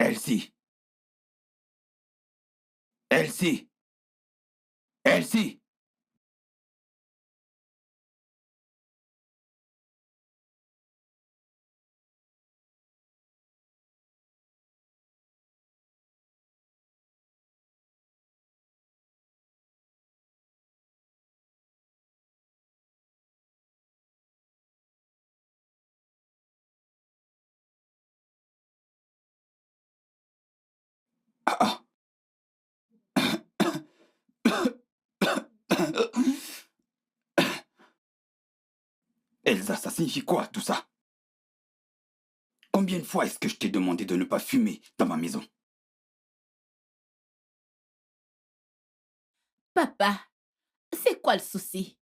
Elsie, Elsie, Elsie! Ah, ah. Elsa, ça signifie quoi tout ça? Combien de fois est-ce que je t'ai demandé de ne pas fumer dans ma maison? Papa, c'est quoi le souci?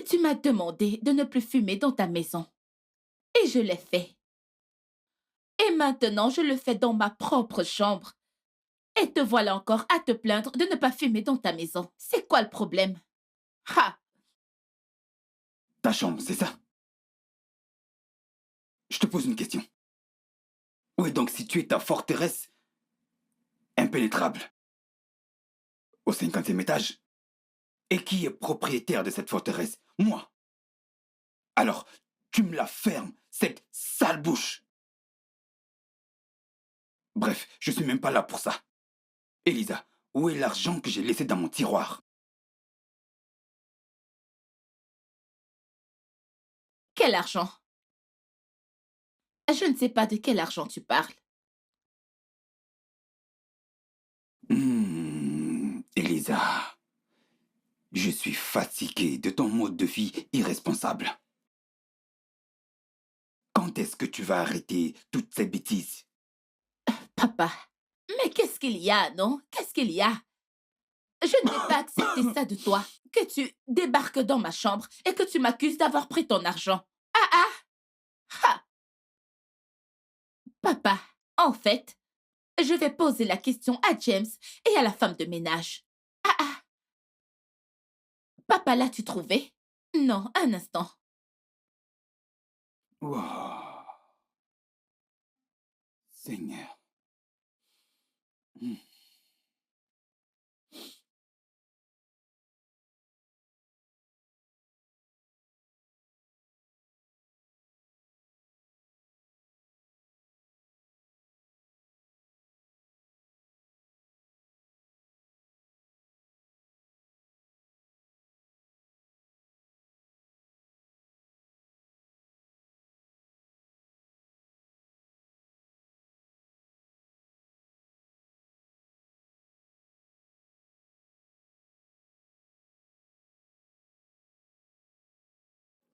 Tu m'as demandé de ne plus fumer dans ta maison. Et je l'ai fait. Et maintenant, je le fais dans ma propre chambre. Et te voilà encore à te plaindre de ne pas fumer dans ta maison. C'est quoi le problème? Ha! Ta chambre, c'est ça? Je te pose une question. Où est donc située ta forteresse impénétrable? Au 50e étage? Et qui est propriétaire de cette forteresse? Moi. Alors, tu me la fermes, cette sale bouche. Bref, je suis même pas là pour ça. Elisa, où est l'argent que j'ai laissé dans mon tiroir? Quel argent? Je ne sais pas de quel argent tu parles. Elisa, je suis fatigué de ton mode de vie irresponsable. Quand est-ce que tu vas arrêter toutes ces bêtises? Papa, mais qu'est-ce qu'il y a, non? Qu'est-ce qu'il y a? Je ne vais pas accepter ça de toi, que tu débarques dans ma chambre et que tu m'accuses d'avoir pris ton argent. Ah ah! Ha! Papa, en fait, je vais poser la question à James et à la femme de ménage. Ah ah! Papa, l'as-tu trouvé? Non, un instant. Wow, Seigneur. Hmm.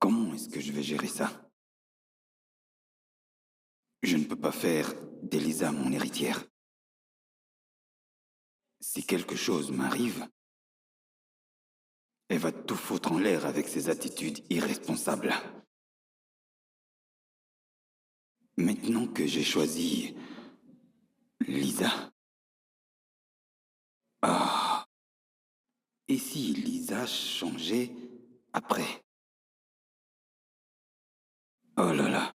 Comment est-ce que je vais gérer ça? Je ne peux pas faire d'Elisa mon héritière. Si quelque chose m'arrive, elle va tout foutre en l'air avec ses attitudes irresponsables. Maintenant que j'ai choisi Lisa. Ah, et si Lisa changeait après? Oh là là.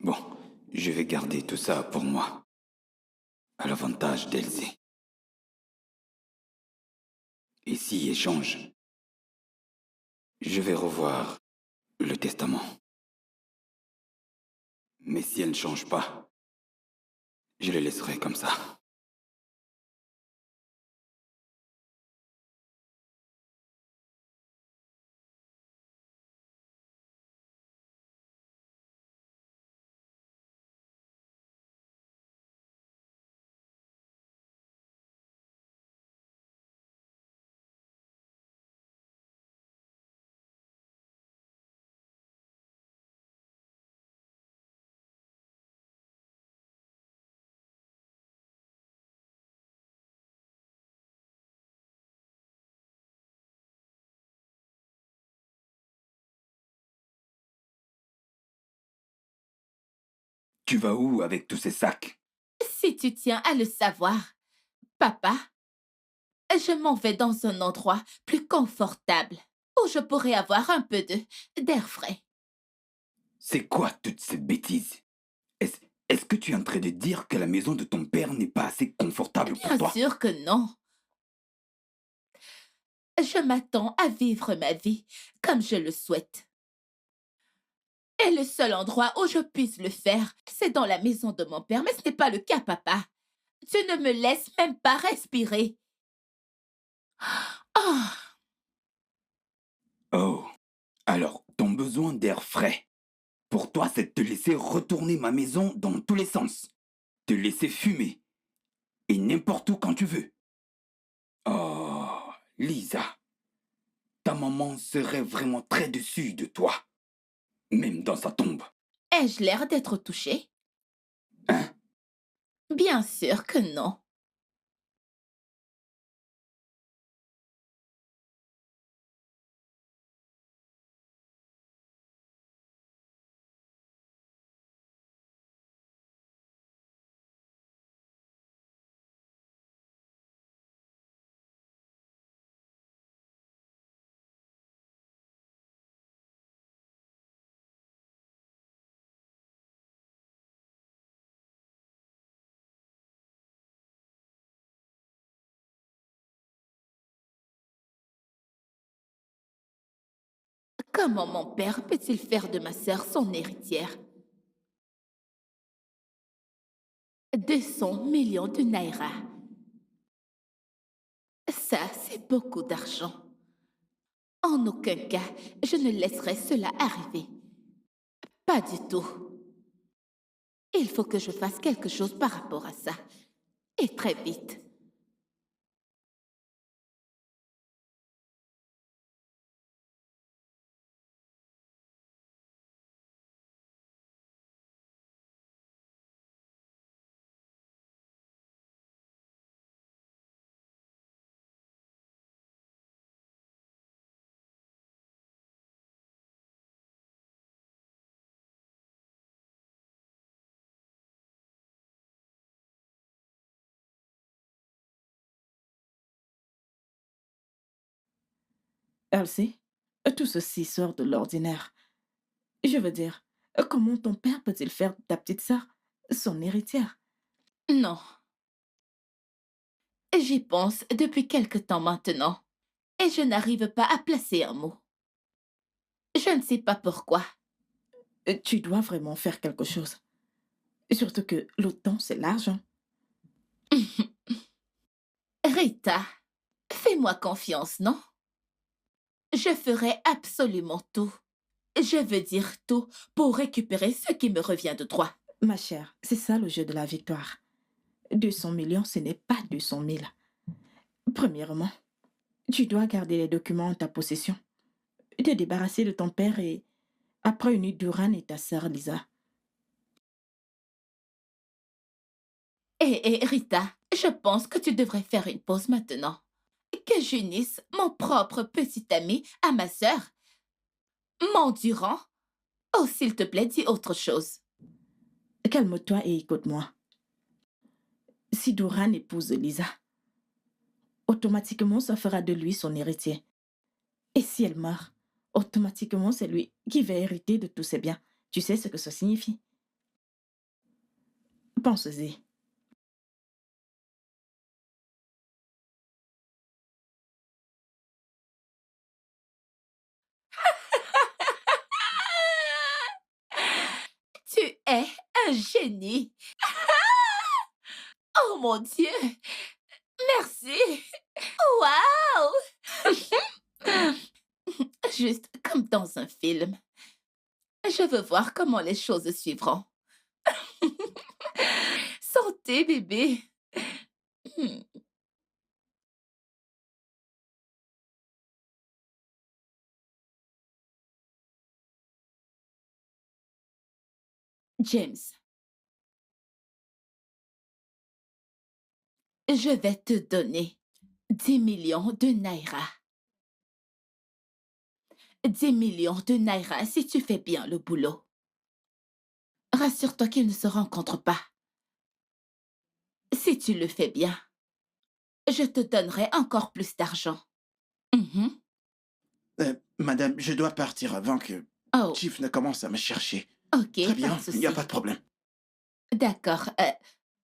Bon, je vais garder tout ça pour moi, à l'avantage d'Elsie. Et si elle change, je vais revoir le testament. Mais si elle ne change pas, je le laisserai comme ça. Tu vas où avec tous ces sacs? Si tu tiens à le savoir, papa, je m'en vais dans un endroit plus confortable où je pourrai avoir un peu d'air frais. C'est quoi toute cette bêtise? Est-ce que tu es en train de dire que la maison de ton père n'est pas assez confortable pour Bien toi? sûr que non. Je m'attends à vivre ma vie comme je le souhaite. Et le seul endroit où je puisse le faire, c'est dans la maison de mon père. Mais ce n'est pas le cas, papa. Tu ne me laisses même pas respirer. Ah, Oh, alors ton besoin d'air frais, pour toi, c'est de te laisser retourner ma maison dans tous les sens, te laisser fumer, et n'importe où quand tu veux. Oh, Lisa, ta maman serait vraiment très déçue de toi, même dans sa tombe. ai-je l'air d'être touchée? Hein? Bien sûr que non. Comment mon père peut-il faire de ma sœur son héritière? 200 millions de naira. Ça, c'est beaucoup d'argent. En aucun cas, je ne laisserai cela arriver. Pas du tout. Il faut que je fasse quelque chose par rapport à ça. Et très vite. Elsie, tout ceci sort de l'ordinaire. Je veux dire, comment ton père peut-il faire de ta petite sœur son héritière? Non, j'y pense depuis quelque temps maintenant. Et je n'arrive pas à placer un mot. Je ne sais pas pourquoi. Tu dois vraiment faire quelque chose. Surtout que le temps, c'est l'argent. Rita, fais-moi confiance, non? Je ferai absolument tout. Je veux dire tout pour récupérer ce qui me revient de droit. Ma chère, c'est ça le jeu de la victoire. 200 millions, ce n'est pas 200 000. Premièrement, tu dois garder les documents en ta possession, te débarrasser de ton père et, après une nuit Duran et ta sœur Lisa. Rita, je pense que tu devrais faire une pause maintenant. Que j'unisse mon propre petit ami à ma sœur. M'endurant. Oh, s'il te plaît, dis autre chose. Calme-toi et écoute-moi. Si Duran épouse Lisa, automatiquement, ça fera de lui son héritier. Et si elle meurt, automatiquement, c'est lui qui va hériter de tous ses biens. Tu sais ce que ça signifie? Pense-y. Tu es un génie. Oh mon Dieu. Merci. Waouh. Juste comme dans un film. Je veux voir comment les choses suivront. Santé, bébé. Hmm. James, je vais te donner 10 millions de naira. 10 millions de naira si tu fais bien le boulot. Rassure-toi qu'ils ne se rencontrent pas. Si tu le fais bien, je te donnerai encore plus d'argent. Mhm. Madame, je dois partir avant que Oh, Chief ne commence à me chercher. ok, Très pas bien, de il n'y a souci. pas de problème. D'accord.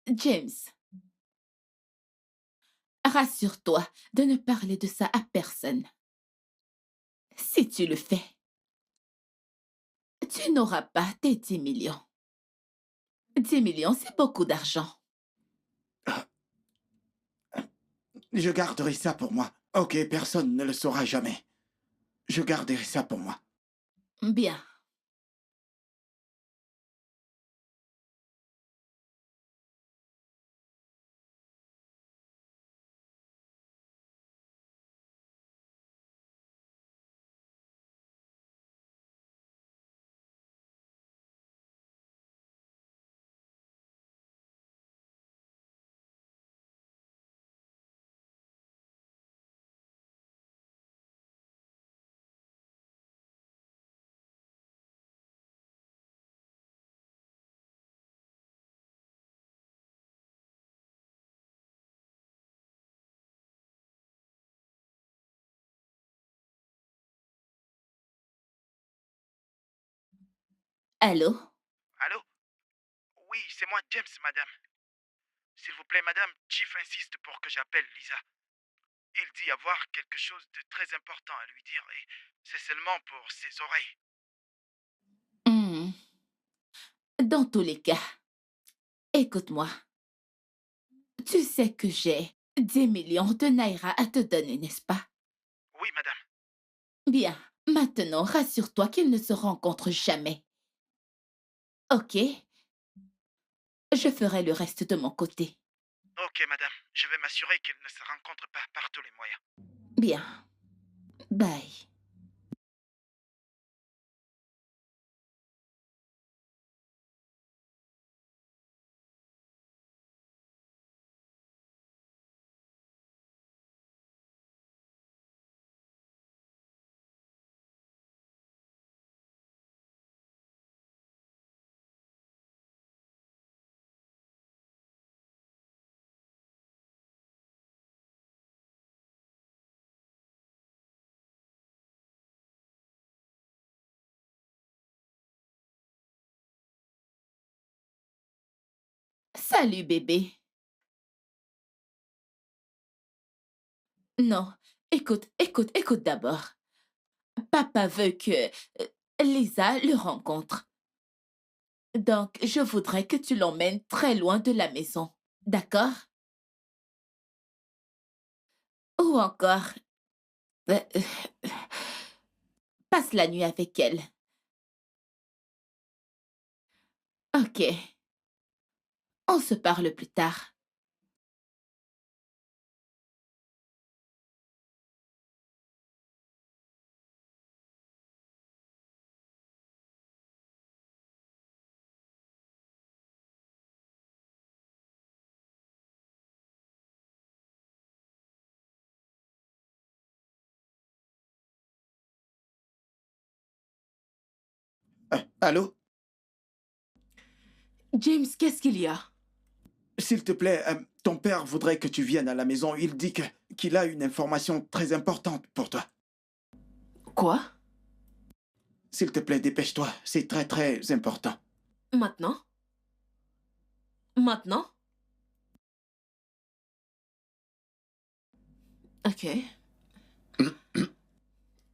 James, rassure-toi de ne parler de ça à personne. Si tu le fais, tu n'auras pas tes 10 millions. 10 millions, c'est beaucoup d'argent. Je garderai ça pour moi. Ok, personne ne le saura jamais. Je garderai ça pour moi. Bien. Allô? Allô? Oui, c'est moi, James, madame. S'il vous plaît, madame, Chief insiste pour que j'appelle Lisa. Il dit avoir quelque chose de très important à lui dire et c'est seulement pour ses oreilles. Hmm. Dans tous les cas, écoute-moi. Tu sais que j'ai 10 millions de naira à te donner, n'est-ce pas? Oui, madame. Bien. Maintenant, rassure-toi qu'ils ne se rencontrent jamais. Ok? Je ferai le reste de mon côté. Ok, madame. Je vais m'assurer qu'ils ne se rencontrent pas par tous les moyens. Bien. Bye. Salut, bébé. Non, écoute d'abord. Papa veut que Lisa le rencontre. Donc, je voudrais que tu l'emmènes très loin de la maison. D'accord? Ou encore, euh, euh, passe la nuit avec elle. Ok. On se parle plus tard. Allô? James, qu'est-ce qu'il y a? S'il te plaît, ton père voudrait que tu viennes à la maison. Il dit qu'il a une information très importante pour toi. Quoi? S'il te plaît, dépêche-toi. C'est très très important. Maintenant? Maintenant? Ok.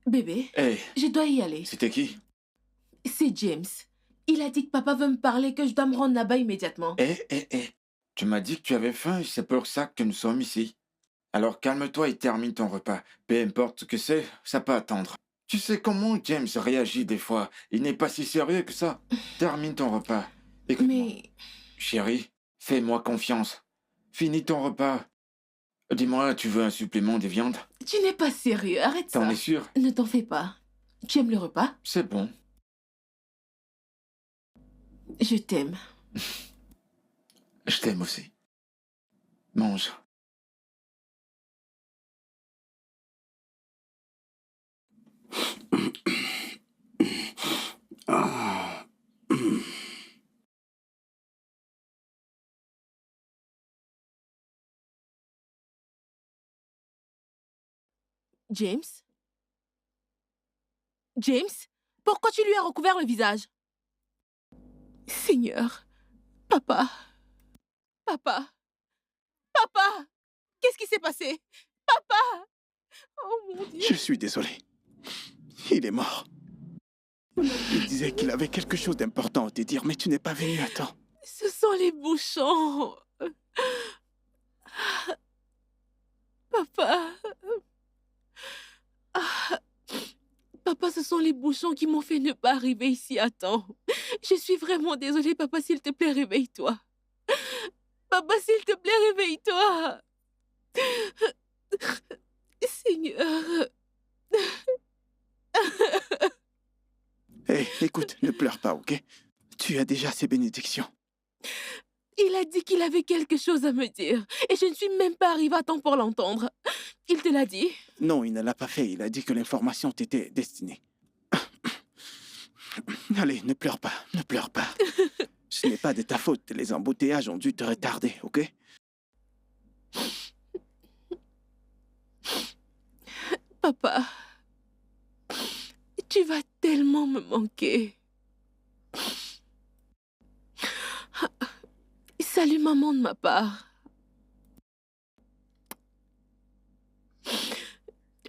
Bébé, Hé, je dois y aller. c'était qui? C'est James. Il a dit que papa veut me parler, que je dois me rendre là-bas immédiatement. Tu m'as dit que tu avais faim et c'est pour ça que nous sommes ici. Alors calme-toi et termine ton repas. Peu importe ce que c'est, ça peut attendre. Tu sais comment James réagit des fois. Il n'est pas si sérieux que ça. Termine ton repas. Écoute-moi, Mais... chérie, fais-moi confiance. Finis ton repas. Dis-moi, tu veux un supplément de viande? Tu n'es pas sérieux, arrête T'en ça. es sûr? Ne t'en fais pas. Tu aimes le repas? C'est bon. Je t'aime. Je t'aime aussi. Mange. Ah. James? James? Pourquoi tu lui as recouvert le visage? Seigneur, Papa, papa, papa, qu'est-ce qui s'est passé? Papa! Oh mon Dieu! Je suis désolé. Il est mort. Il disait qu'il avait quelque chose d'important à te dire, mais tu n'es pas venu à temps. Ce sont les bouchons. Papa. Ah. Papa, ce sont les bouchons qui m'ont fait ne pas arriver ici à temps. Je suis vraiment désolée, papa, s'il te plaît, réveille-toi. Papa, s'il te plaît, réveille-toi. Seigneur. Hé, écoute, ne pleure pas, ok? Tu as déjà ces bénédictions. Il a dit qu'il avait quelque chose à me dire. Et je ne suis même pas arrivée à temps pour l'entendre. Il te l'a dit? Non, il ne l'a pas fait. Il a dit que l'information t'était destinée. Allez, ne pleure pas, ne pleure pas. Ce n'est pas de ta faute. Les embouteillages ont dû te retarder, ok? Papa, tu vas tellement me manquer. Salut maman de ma part.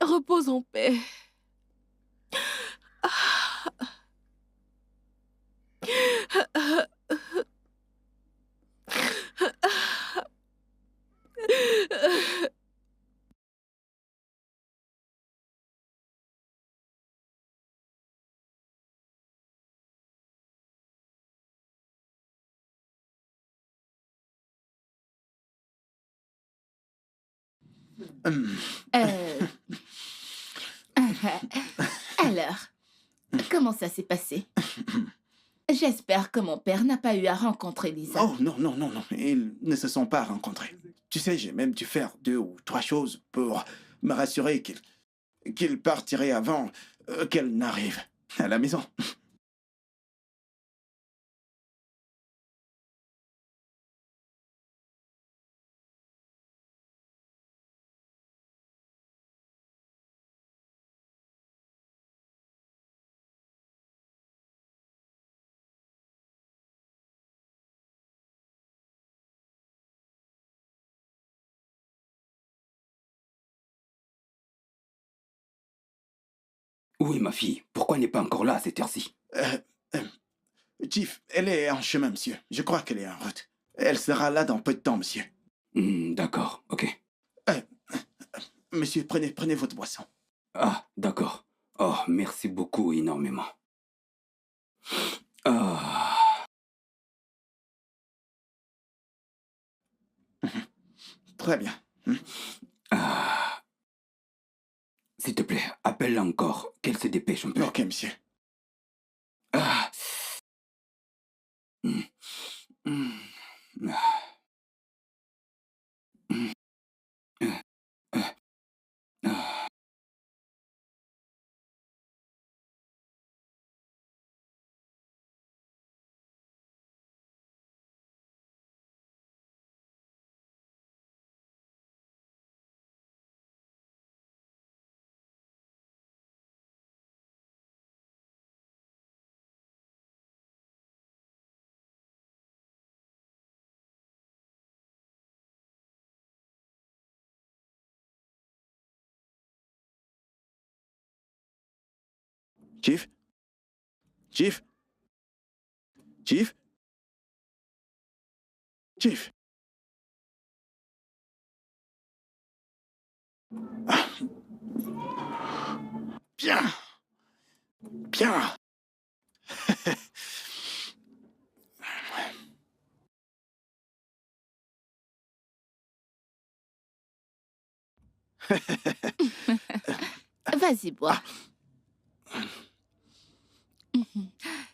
Repose en paix. Euh, Alors, comment ça s'est passé? J'espère que mon père n'a pas eu à rencontrer Lisa. Oh, non, non, non, non. Ils ne se sont pas rencontrés. Tu sais, j'ai même dû faire 2 ou 3 choses pour me rassurer qu'il partirait avant qu'elle n'arrive à la maison. Oui, ma fille, pourquoi n'est pas encore là à cette heure-ci? Chief, elle est en chemin, monsieur. Je crois qu'elle est en route. Elle sera là dans peu de temps, monsieur. D'accord, ok. Monsieur, prenez votre boisson. Ah, d'accord. Oh, merci beaucoup énormément. Ah, Très bien. ah. S'il te plaît, appelle-la encore, qu'elle se dépêche un peu. Ok, monsieur. Ah. Mm. Mm. Ah. Mm. Ah. Chief? Chief? Chief? Chief? Ah. Bien. Bien. Vas-y, bois.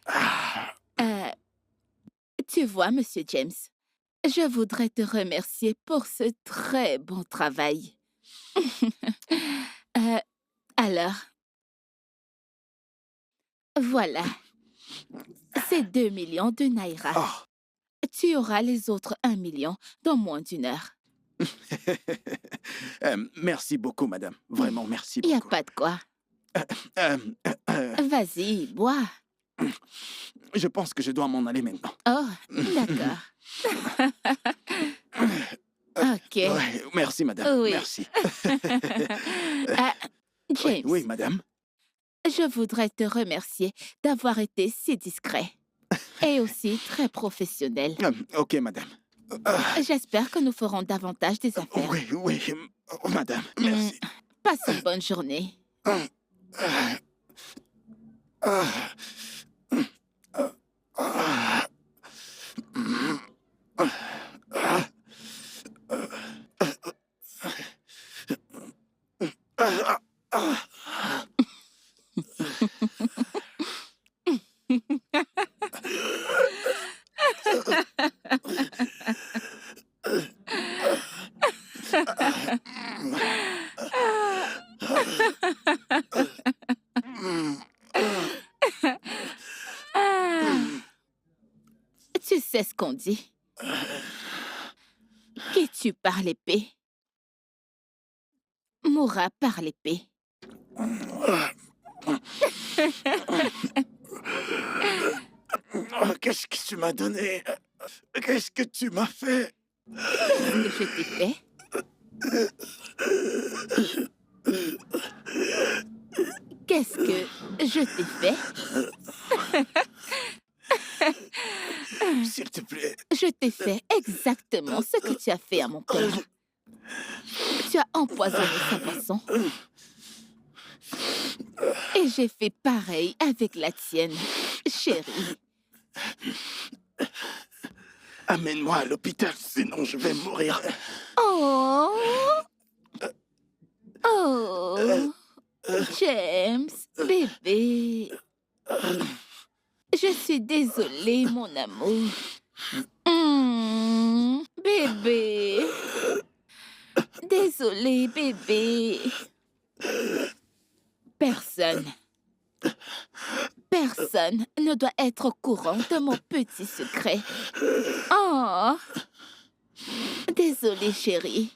Ah. Tu vois, Monsieur James, je voudrais te remercier pour ce très bon travail. Euh, alors, voilà, c'est 2 millions de naira. Oh. Tu auras les autres 1 million dans moins d'1 heure. Merci beaucoup, madame. Vraiment, merci Il n'y a beaucoup. pas de quoi. Euh, Vas-y, bois. Je pense que je dois m'en aller maintenant. Oh, d'accord. Ok. Ouais, merci, madame. Oui. Merci. Ah, Oui, James, oui, madame. je voudrais te remercier d'avoir été si discret et aussi très professionnel. Ok, madame. J'espère que nous ferons davantage des affaires. Oui, oui, madame. Merci. Passe une bonne journée. Ah, tu sais ce qu'on dit. Qui tue par l'épée mourra par l'épée. Qu'est-ce que tu m'as donné? Qu'est-ce que tu m'as fait? Qu'est-ce que je t'ai fait? Qu'est-ce que je t'ai fait? S'il te plaît. Je t'ai fait exactement ce que tu as fait à mon père. Tu as empoisonné sa boisson. Et j'ai fait pareil avec la tienne, chérie. Amène-moi à l'hôpital, sinon je vais mourir. Oh! Oh! James, bébé. Je suis désolée, mon amour. Bébé. Désolée, bébé. Personne ne doit être au courant de mon petit secret. Oh! Désolée, chérie.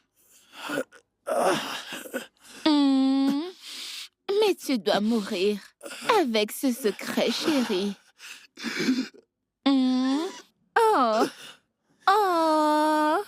Mais tu dois mourir avec ce secret, chérie. Oh! Oh!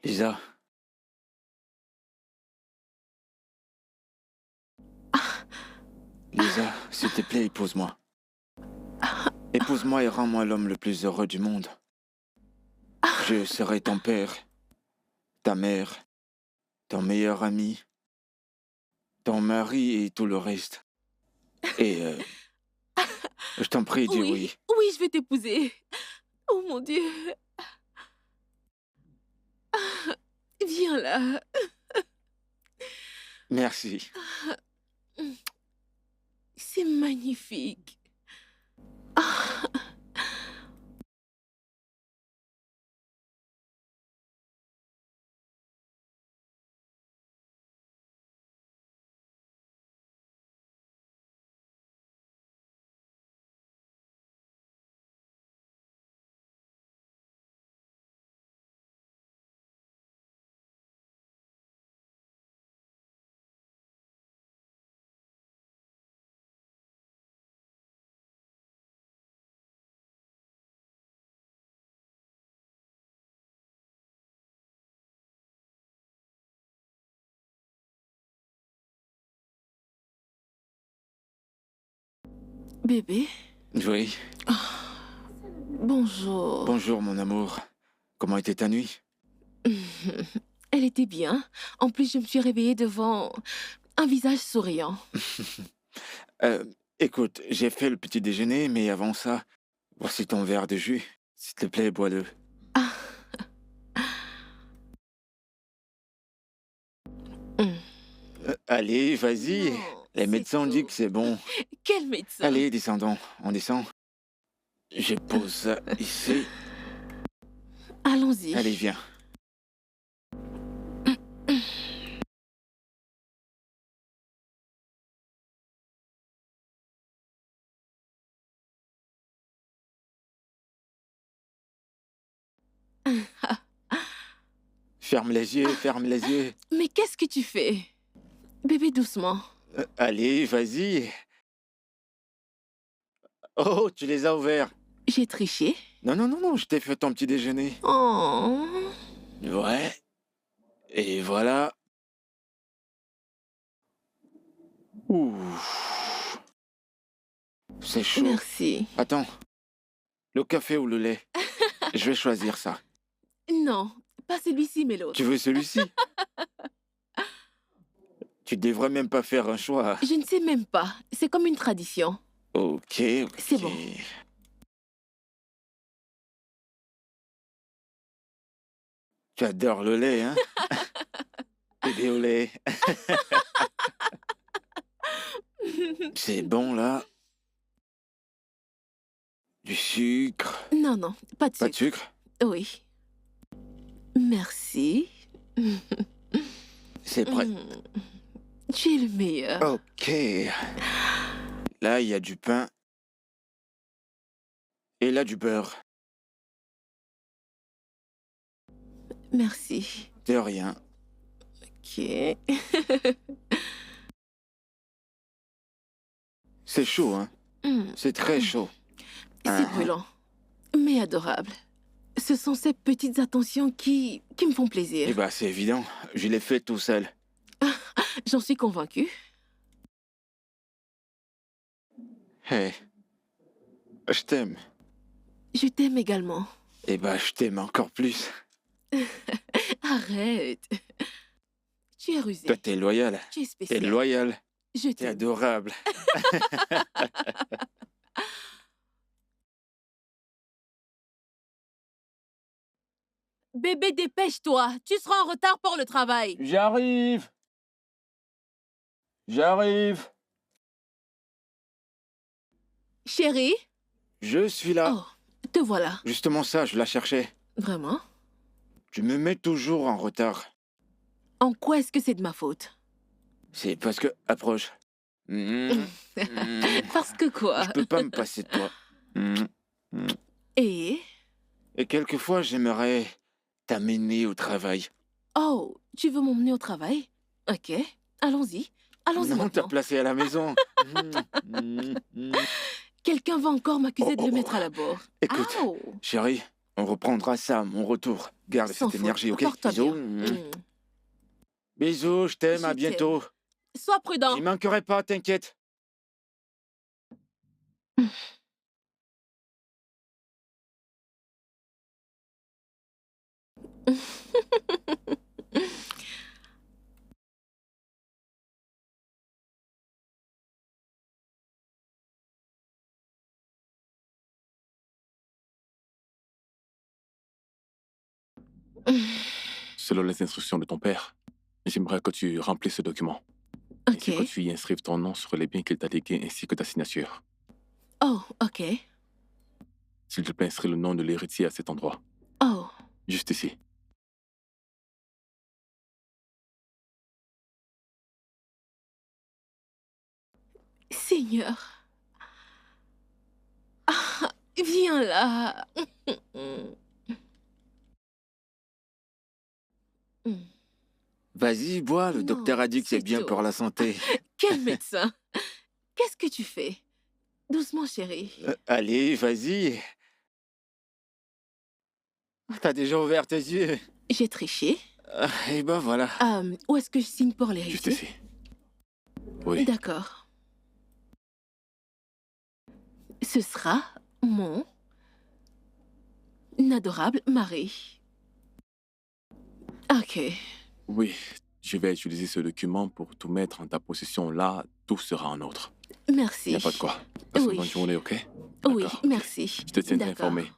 Lisa. Lisa, s'il te plaît, épouse-moi. Épouse-moi et rends-moi l'homme le plus heureux du monde. Je serai ton père, ta mère, ton meilleur ami, ton mari et tout le reste. Et je t'en prie, dis oui. Oui, je vais t'épouser. Oh mon Dieu. Viens là. Merci. C'est magnifique. Ah, bébé, Oui. bonjour. Bonjour, mon amour. Comment était ta nuit? Elle était bien. En plus, je me suis réveillée devant un visage souriant. Euh, Écoute, j'ai fait le petit déjeuner, mais avant ça, voici ton verre de jus. S'il te plaît, bois-le. Ah. Hum. Allez, vas-y. Non, Les c'est médecins ont dit tout. que c'est bon. Quel médecin? Allez, descendons. On descend. Je pose ça ici. Allons-y. Allez, viens. Ferme les yeux, ferme les yeux. Mais qu'est-ce que tu fais? Bébé, doucement. Allez, vas-y. Oh, tu les as ouverts. J'ai triché. Non, non, non, non, je t'ai fait ton petit déjeuner. Oh. Ouais. Et voilà. Ouh. C'est chaud. Merci. Attends. Le café ou le lait? Je vais choisir ça. Non, pas celui-ci, mais l'autre. Tu veux celui-ci? Tu devrais même pas faire un choix. Je ne sais même pas. C'est comme une tradition. Ok, ok. C'est bon. Tu adores le lait, hein? Bébé au lait. C'est bon, là. Du sucre. Non, non, pas de Pas de sucre. sucre? Oui. Merci. C'est prêt. Tu es le meilleur. Ok. Là, il y a du pain. Et là, du beurre. Merci. De rien. Ok. C'est chaud, hein? Hmm, C'est très chaud. C'est brûlant, mais adorable. Ce sont ces petites attentions qui me font plaisir. Eh ben, c'est évident. Je l'ai fait tout seul. J'en suis convaincue. Hé. Je t'aime. Je t'aime également. Eh ben, je t'aime encore plus. Arrête. Tu es rusé. Toi, t'es loyal. Tu es T'es spécial. loyal. Je T'es t'aime. adorable. Bébé, dépêche-toi. Tu seras en retard pour le travail. J'arrive. J'arrive. Chérie? Je suis là. Oh, te voilà. Justement ça, je la cherchais. Vraiment? Tu me mets toujours en retard. En quoi est-ce que c'est de ma faute? C'est parce que... Approche. Parce que quoi? Je peux pas me passer de toi. Et? Et quelquefois, j'aimerais t'amener au travail. Oh, tu veux m'emmener au travail? Ok, allons-y. Allons-y Non, t'as maintenant. placé à la maison. Quelqu'un va encore m'accuser de Oh, le oh, mettre à la bourre. Écoute, Au! chérie, on reprendra ça à mon retour. Garde Sans cette faute. énergie, ok? Porte-toi Bisous. bien. Bisous, je t'aime, Je à bientôt. Sois prudent. J'y manquerai pas, t'inquiète. selon les instructions de ton père, j'aimerais que tu remplisses ce document. Ok. Ainsi que tu y inscrives ton nom sur les biens qu'il t'a légués ainsi que ta signature. Oh, ok. S'il te plaît, inscris le nom de l'héritier à cet endroit. Oh, Juste ici. Seigneur. Ah, viens là. Vas-y, bois, le Non, docteur a dit que c'est c'est bien tout. pour la santé. Quel médecin? Qu'est-ce que tu fais? Doucement, chérie. Allez, vas-y. T'as déjà ouvert tes yeux. J'ai triché. Et ben voilà. Où est-ce que je signe pour Juste l'héritier? ici. Oui. D'accord. Ce sera mon adorable mari. Ok. Oui. Je vais utiliser ce document pour tout mettre en ta possession. Là, tout sera en ordre. Merci. Il n'y a pas de quoi. Passe Oui. une bonne journée, ok? Oui, D'accord, ok. merci. Je te tiendrai D'accord. informé.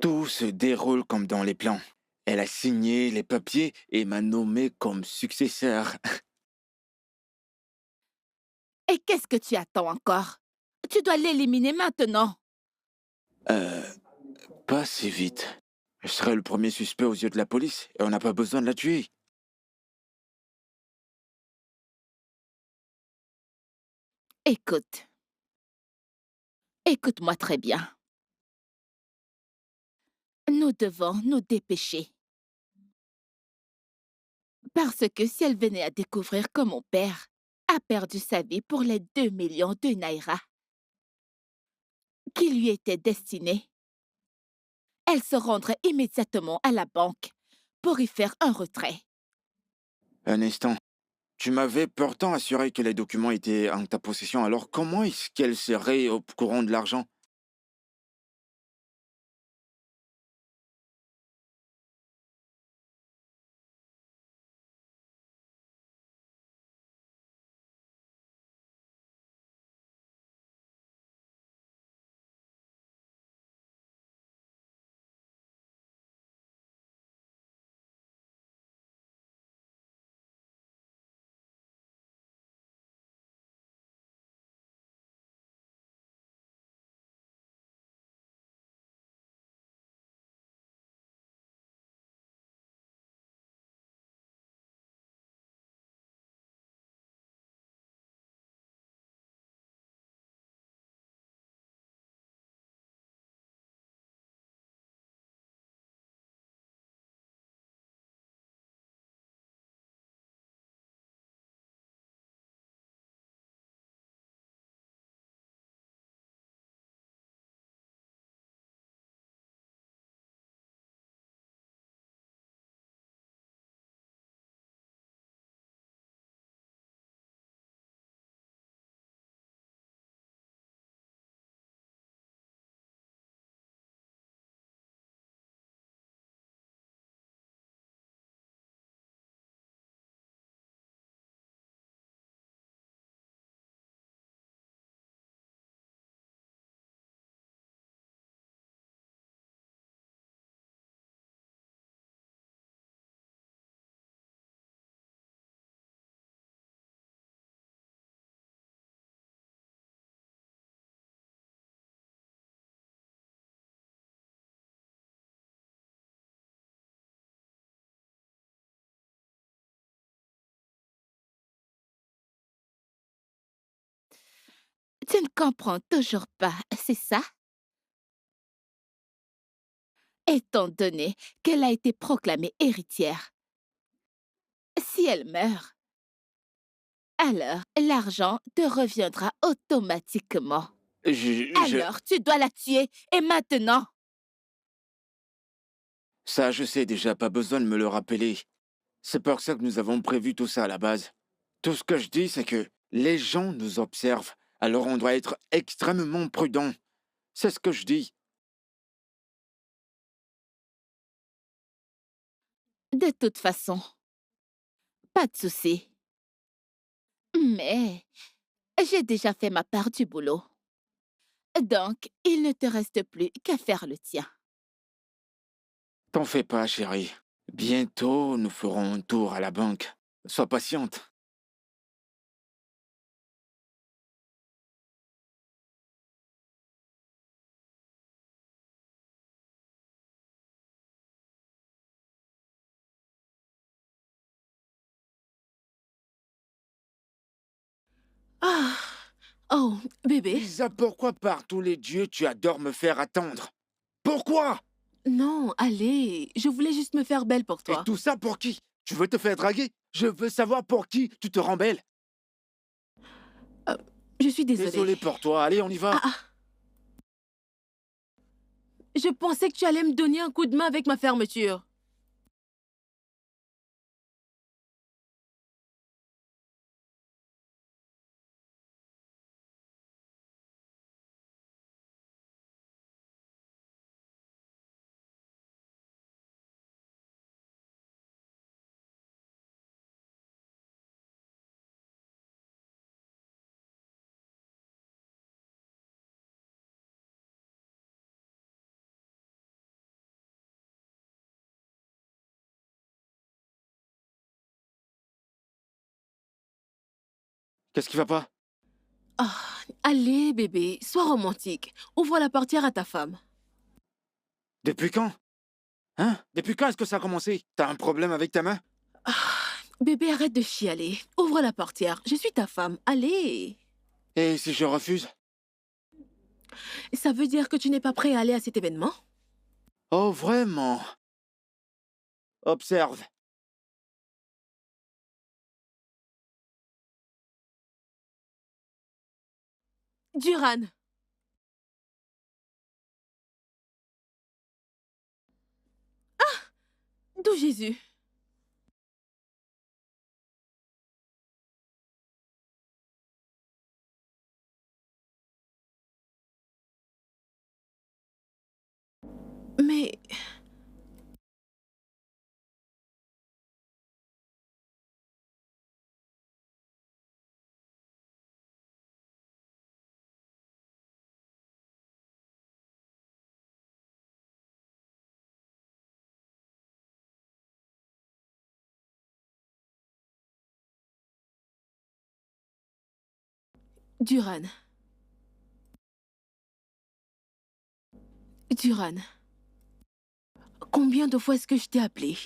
Tout se déroule comme dans les plans. Elle a signé les papiers et m'a nommé comme successeur. Et qu'est-ce que tu attends encore? Tu dois l'éliminer maintenant. Euh, Pas si vite. Je serai le premier suspect aux yeux de la police et on n'a pas besoin de la tuer. Écoute. Écoute-moi très bien. Nous devons nous dépêcher. Parce que si elle venait à découvrir que mon père a perdu sa vie pour les 2 millions de naira qui lui étaient destinés, elle se rendrait immédiatement à la banque pour y faire un retrait. Un instant. Tu m'avais pourtant assuré que les documents étaient en ta possession, alors comment est-ce qu'elle serait au courant de l'argent? Tu ne comprends toujours pas, c'est ça? Étant donné qu'elle a été proclamée héritière, si elle meurt, alors l'argent te reviendra automatiquement. Je... Alors tu dois la tuer, et maintenant! Ça, je sais déjà, pas besoin de me le rappeler. C'est pour ça que nous avons prévu tout ça à la base. Tout ce que je dis, c'est que les gens nous observent, alors on doit être extrêmement prudent. C'est ce que je dis. De toute façon, pas de souci. Mais j'ai déjà fait ma part du boulot. Donc, il ne te reste plus qu'à faire le tien. T'en fais pas, chérie. Bientôt, nous ferons un tour à la banque. Sois patiente. Ah! Oh, bébé. Lisa, pourquoi par tous les dieux tu adores me faire attendre? Pourquoi? Non, allez. Je voulais juste me faire belle pour Et toi. tout ça pour qui? Tu veux te faire draguer? Je veux savoir pour qui tu te rends belle. Je suis désolée. Désolé pour toi. Allez, on y va. Ah, ah. Je pensais que tu allais me donner un coup de main avec ma fermeture. Qu'est-ce qui va pas? Ah, allez, bébé, sois romantique. Ouvre la portière à ta femme. Depuis quand? Hein? Depuis quand est-ce que ça a commencé? T'as un problème avec ta main? Ah, bébé, arrête de chialer. Ouvre la portière. Je suis ta femme. Allez. Et si je refuse? Ça veut dire que tu n'es pas prêt à aller à cet événement? Oh, vraiment? Observe. Duran. D'où Jésus? Mais... Duran. Duran. Combien de fois est-ce que je t'ai appelé?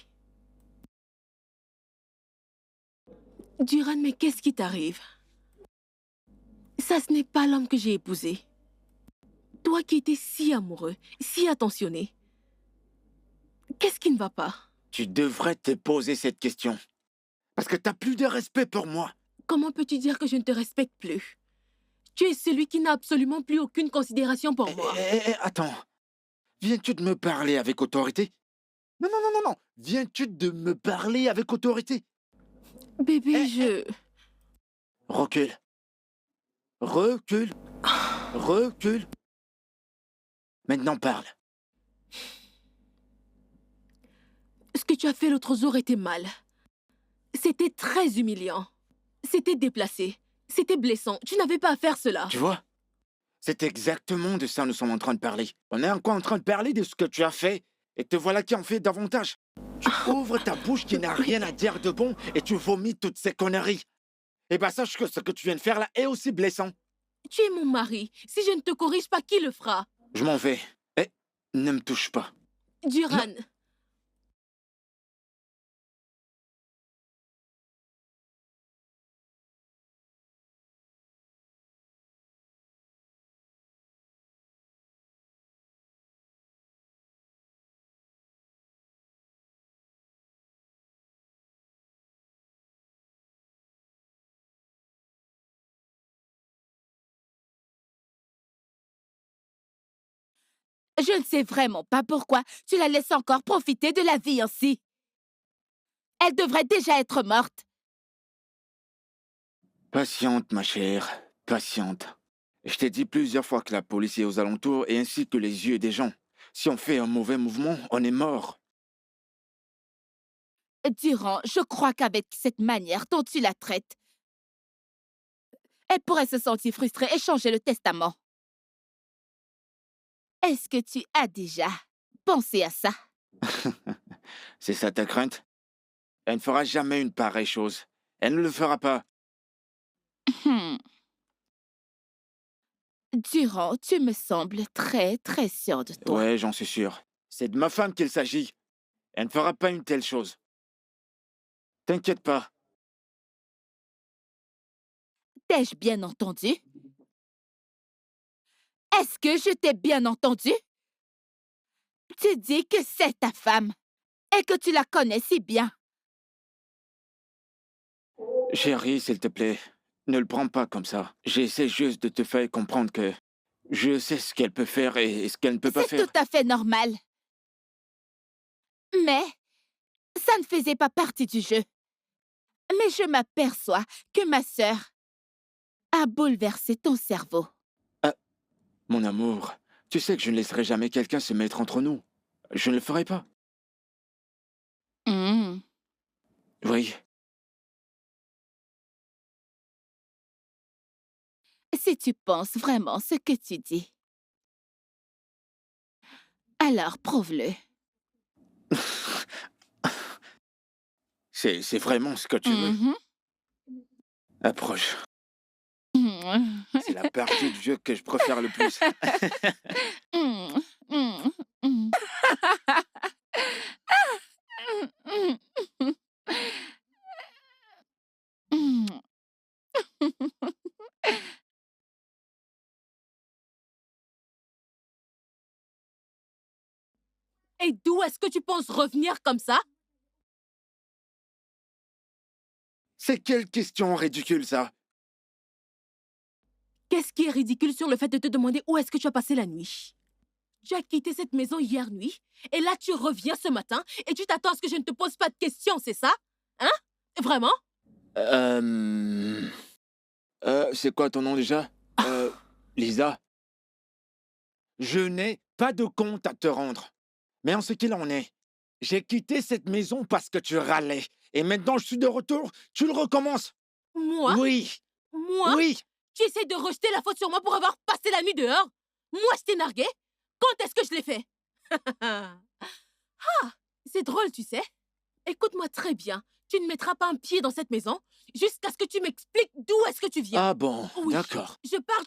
Duran, mais qu'est-ce qui t'arrive? Ça, ce n'est pas l'homme que j'ai épousé. Toi qui étais si amoureux, si attentionné. Qu'est-ce qui ne va pas? Tu devrais te poser cette question. Parce que t'as plus de respect pour moi. Comment peux-tu dire que je ne te respecte plus? Tu es celui qui n'a absolument plus aucune considération pour moi. Attends. Viens-tu de me parler avec autorité? Non, non, non, non, non. Viens-tu de me parler avec autorité? Bébé, je... Recule. Recule. Recule. Maintenant parle. Ce que tu as fait l'autre jour était mal. C'était très humiliant. C'était déplacé. C'était blessant. Tu n'avais pas à faire cela. Tu vois? C'est exactement de ça que nous sommes en train de parler. On est encore en train de parler de ce que tu as fait. Et te voilà qui en fait davantage. Tu ouvres ta bouche qui n'a rien à dire de bon et tu vomis toutes ces conneries. Eh ben sache que ce que tu viens de faire là est aussi blessant. Tu es mon mari. Si je ne te corrige pas, qui le fera? Je m'en vais. Eh, ne me touche pas. Duran. Je ne sais vraiment pas pourquoi tu la laisses encore profiter de la vie ainsi. Elle devrait déjà être morte. Patiente, ma chère, patiente. Je t'ai dit plusieurs fois que la police est aux alentours et ainsi que les yeux des gens. Si on fait un mauvais mouvement, on est mort. Durand, je crois qu'avec cette manière dont tu la traites, elle pourrait se sentir frustrée et changer le testament. Est-ce que tu as déjà pensé à ça? C'est ça ta crainte? Elle ne fera jamais une pareille chose. Elle ne le fera pas. Hmm. Durand, tu me sembles très, très sûr de toi. Ouais, j'en suis sûr. C'est de ma femme qu'il s'agit. Elle ne fera pas une telle chose. T'inquiète pas. T'ai-je bien entendu? Est-ce que je t'ai bien entendu? Tu dis que c'est ta femme et que tu la connais si bien. Chérie, s'il te plaît, ne le prends pas comme ça. J'essaie juste de te faire comprendre que je sais ce qu'elle peut faire et ce qu'elle ne peut pas C'est faire. tout à fait normal. Mais ça ne faisait pas partie du jeu. Mais je m'aperçois que ma sœur a bouleversé ton cerveau. Mon amour, tu sais que je ne laisserai jamais quelqu'un se mettre entre nous. Je ne le ferai pas. Hmm. Oui. Si tu penses vraiment ce que tu dis, alors prouve-le. C'est vraiment ce que tu veux. Mhm. Approche. Mhm. C'est la partie du jeu que je préfère le plus. Mhm. Mhm. Mhm. Mhm. Et d'où est-ce que tu penses revenir comme ça? C'est quelle question ridicule, ça? Qu'est-ce qui est ridicule sur le fait de te demander où est-ce que tu as passé la nuit? Tu as quitté cette maison hier nuit, et là tu reviens ce matin, et tu t'attends à ce que je ne te pose pas de questions, c'est ça? Hein? Vraiment? C'est quoi ton nom déjà? Lisa? Je n'ai pas de compte à te rendre. Mais en ce qu'il en est, j'ai quitté cette maison parce que tu râlais. Et maintenant je suis de retour, tu le recommences. Moi? Oui, Moi? oui. Tu essaies de rejeter la faute sur moi pour avoir passé la nuit dehors? Moi, je t'ai nargué? Quand est-ce que je l'ai fait? Ah, c'est drôle, tu sais. Écoute-moi très bien. Tu ne mettras pas un pied dans cette maison jusqu'à ce que tu m'expliques d'où est-ce que tu viens. Ah bon, Oui, d'accord. je pars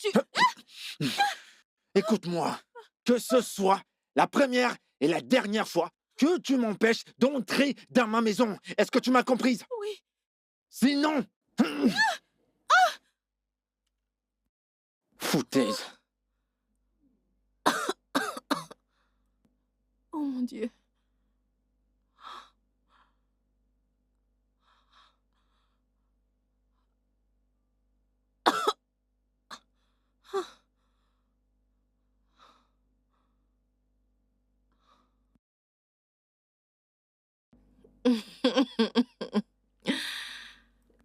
du... Écoute-moi, que ce soit la première et la dernière fois que tu m'empêches d'entrer dans ma maison. Est-ce que tu m'as comprise? Oui. Sinon... Foutaise. Oh mon Dieu.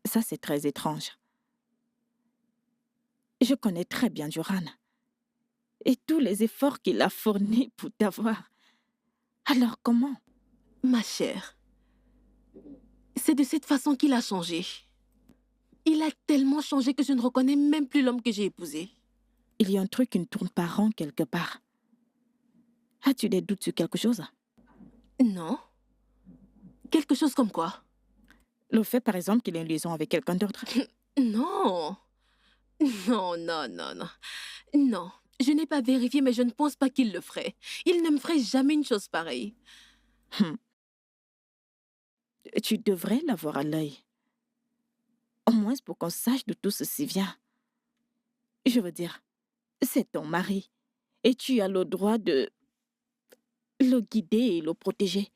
Ça, c'est très étrange. Je connais très bien Duran et tous les efforts qu'il a fournis pour t'avoir. Alors comment? Ma chère, c'est de cette façon qu'il a changé. Il a tellement changé que je ne reconnais même plus l'homme que j'ai épousé. Il y a un truc qui ne tourne pas rond quelque part. As-tu des doutes sur quelque chose? Non? Quelque chose comme quoi? Le fait, par exemple, qu'il ait une liaison avec quelqu'un d'autre? Non. Non, non, non, non. Non. Je n'ai pas vérifié, mais je ne pense pas qu'il le ferait. Il ne me ferait jamais une chose pareille. Tu devrais l'avoir à l'œil. Au moins pour qu'on sache d'où tout ceci vient. Je veux dire, c'est ton mari. Et tu as le droit de le guider et le protéger.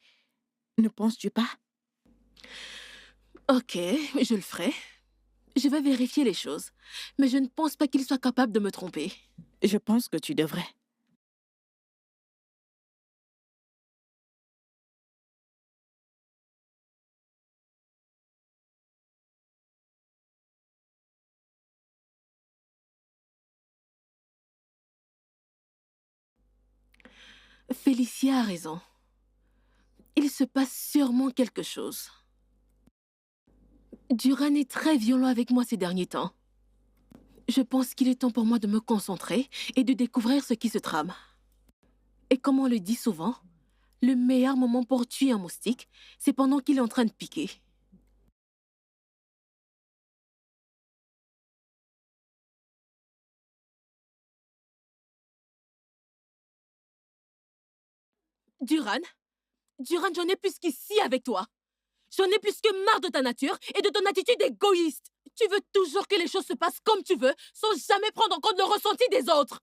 Ne penses-tu pas? Ok, je le ferai. Je vais vérifier les choses. Mais je ne pense pas qu'il soit capable de me tromper. Je pense que tu devrais. Félicia a raison. Il se passe sûrement quelque chose. Duran est très violent avec moi ces derniers temps. Je pense qu'il est temps pour moi de me concentrer et de découvrir ce qui se trame. Et comme on le dit souvent, le meilleur moment pour tuer un moustique, c'est pendant qu'il est en train de piquer. Duran, j'en ai plus qu'ici avec toi. J'en ai plus que marre de ta nature et de ton attitude égoïste. Tu veux toujours que les choses se passent comme tu veux, sans jamais prendre en compte le ressenti des autres.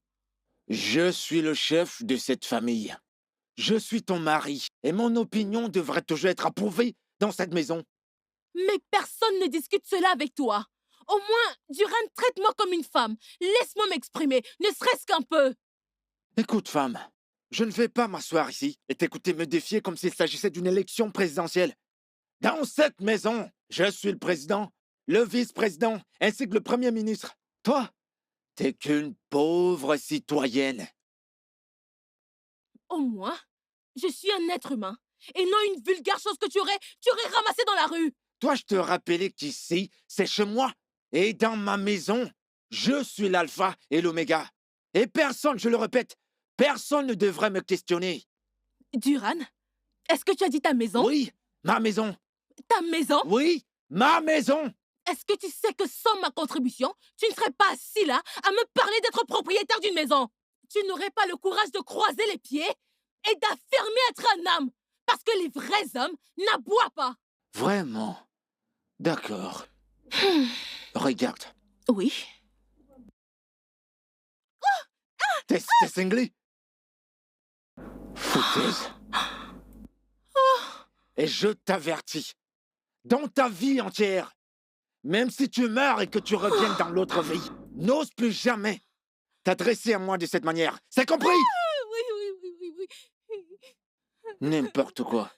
Je suis le chef de cette famille. Je suis ton mari et mon opinion devrait toujours être approuvée dans cette maison. Mais personne ne discute cela avec toi. Au moins, Duran, traite-moi comme une femme. Laisse-moi m'exprimer, ne serait-ce qu'un peu. Écoute, femme, je ne vais pas m'asseoir ici et t'écouter me défier comme s'il s'agissait d'une élection présidentielle. Dans cette maison, je suis le président, le vice-président, ainsi que le premier ministre. Toi, t'es qu'une pauvre citoyenne. Au moins, je suis un être humain, et non une vulgaire chose que tu aurais ramassée dans la rue. Toi, je te rappelais qu'ici, c'est chez moi. Et dans ma maison, je suis l'alpha et l'oméga. Et personne, je le répète, personne ne devrait me questionner. Duran, est-ce que tu as dit ta maison? Oui, ma maison. Ta maison? Oui, ma maison. Est-ce que tu sais que sans ma contribution, tu ne serais pas assis là à me parler d'être propriétaire d'une maison? Tu n'aurais pas le courage de croiser les pieds et d'affirmer être un homme, parce que les vrais hommes n'aboient pas. Vraiment? D'accord. Regarde. Oui. T'es cinglé? Fouteuse. Et je t'avertis, dans ta vie entière, même si tu meurs et que tu reviennes dans l'autre vie, n'ose plus jamais t'adresser à moi de cette manière. C'est compris? Oui. N'importe quoi.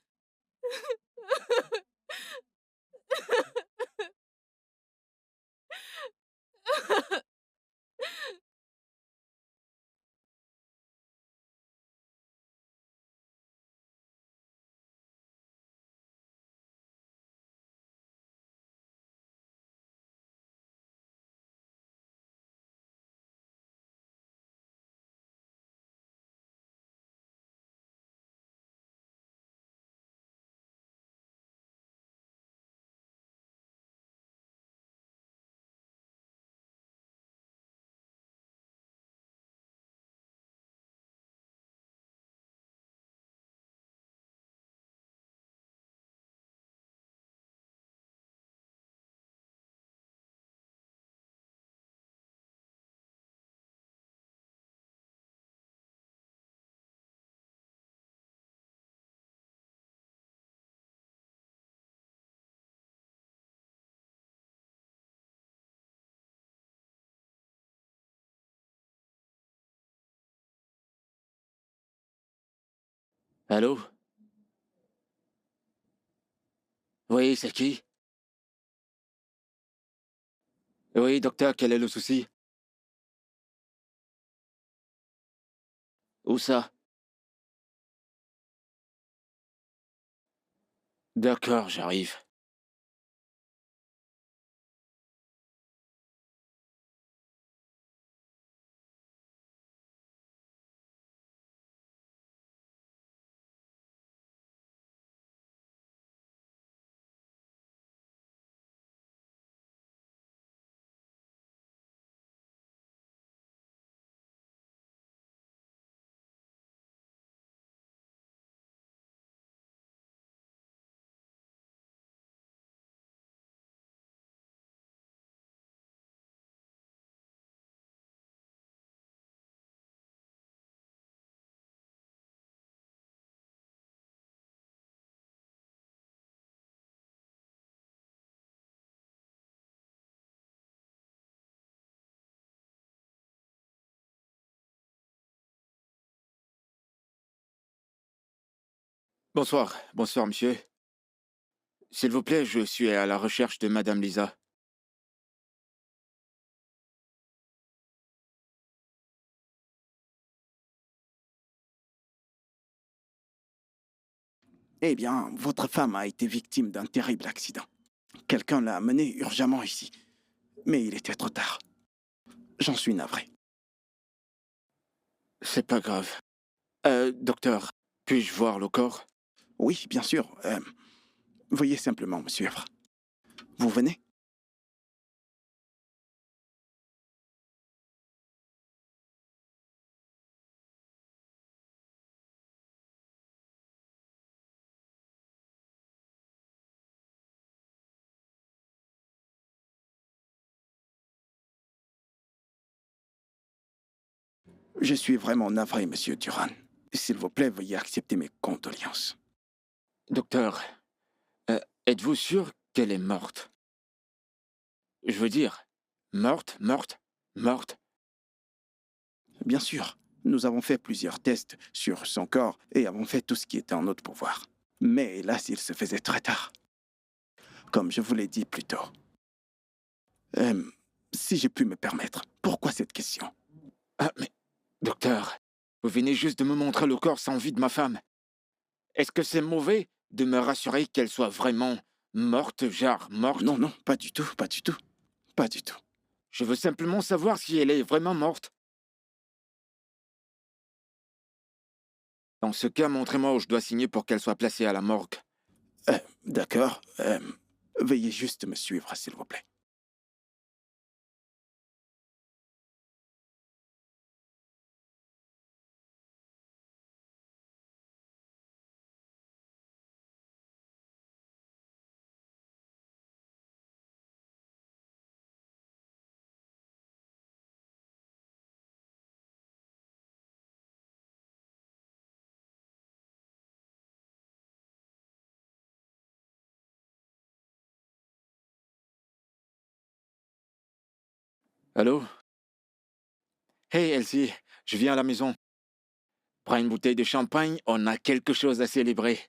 Allô? Oui, c'est qui? Oui, docteur, quel est le souci? Où ça? D'accord, j'arrive. Bonsoir, monsieur. S'il vous plaît, je suis à la recherche de Madame Lisa. Eh bien, votre femme a été victime d'un terrible accident. Quelqu'un l'a amenée urgemment ici. Mais il était trop tard. J'en suis navré. C'est pas grave. Docteur, puis-je voir le corps? Oui, bien sûr. Veuillez simplement me suivre. Vous venez? Je suis vraiment navré, monsieur Duran. S'il vous plaît, veuillez accepter mes condoléances. Docteur, êtes-vous sûr qu'elle est morte? Je veux dire, morte, morte, morte. Bien sûr, nous avons fait plusieurs tests sur son corps et avons fait tout ce qui était en notre pouvoir. Mais hélas, il se faisait très tard. Comme je vous l'ai dit plus tôt. Si j'ai pu me permettre, pourquoi cette question? Ah, mais, docteur, vous venez juste de me montrer le corps sans vie de ma femme. Est-ce que c'est mauvais de me rassurer qu'elle soit vraiment morte, genre morte? Non, non, pas du tout, pas du tout. Pas du tout. Je veux simplement savoir si elle est vraiment morte. Dans ce cas, montrez-moi où je dois signer pour qu'elle soit placée à la morgue. D'accord. Veuillez juste me suivre, s'il vous plaît. Allô? Hey Elsie, je viens à la maison. Prends une bouteille de champagne, on a quelque chose à célébrer.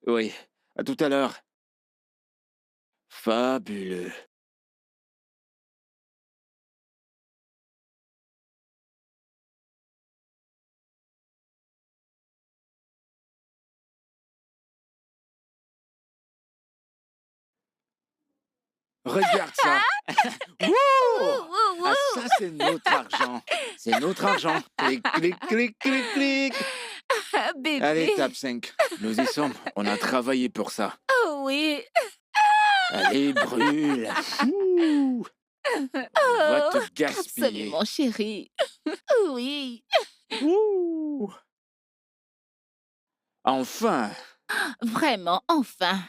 Oui, à tout à l'heure. Fabuleux. Regarde ça. Wouh! Ah, ça, c'est notre argent. C'est notre argent. Clic, clic, clic, clic, clic. Ah, bébé. Allez, tape 5. Nous y sommes. On a travaillé pour ça. Oh oui. Allez, brûle. Ouh. Va te gaspiller. Absolument, chérie. Oui. Ouh. Enfin. Vraiment, enfin.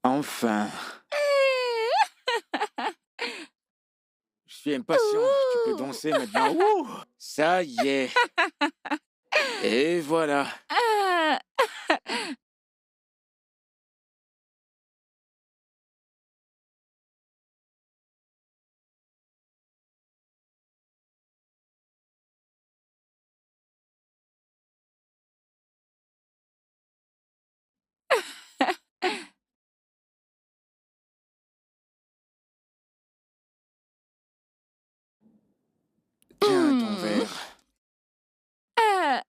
Enfin. Je suis impatient. Tu peux danser maintenant. Ouh. Ça y est. Et voilà. Ah. Tiens ton verre. Ah.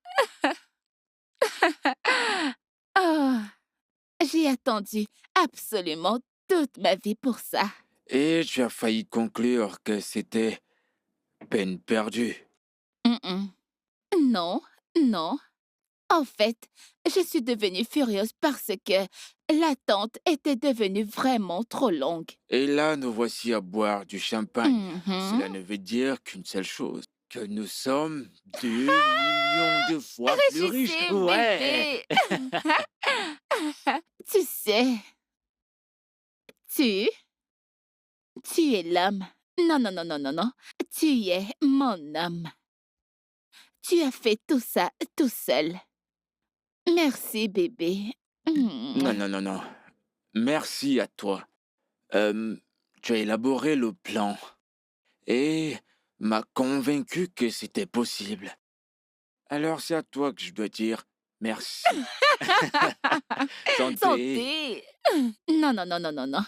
Oh, j'ai attendu absolument toute ma vie pour ça. Et tu as failli conclure que c'était peine perdue. Mm-mm. Non, non. En fait, je suis devenue furieuse parce que l'attente était devenue vraiment trop longue. Et là, nous voici à boire du champagne. Mhm. Cela ne veut dire qu'une seule chose, que nous sommes 2 millions de fois plus riches. Régissez, Ouais. bébé. Tu sais, tu es l'homme. Non, non, non, non, non, non. Tu es mon homme. Tu as fait tout ça tout seul. Merci, bébé. Non, non, non, non. Merci à toi. Tu as élaboré le plan et m'a convaincu que c'était possible. Alors c'est à toi que je dois dire merci. Santé. Santé. Non, non, non, non, non, non.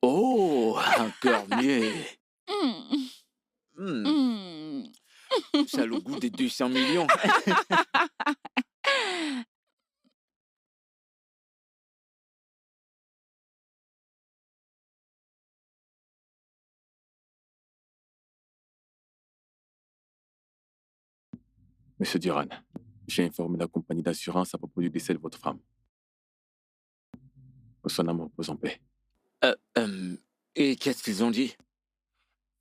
Oh, encore mieux. Mm. Hmm, Mm. ça a le goût des 200 millions. Monsieur Duran, j'ai informé la compagnie d'assurance à propos du décès de votre femme. Que son âme repose en paix. Et qu'est-ce qu'ils ont dit?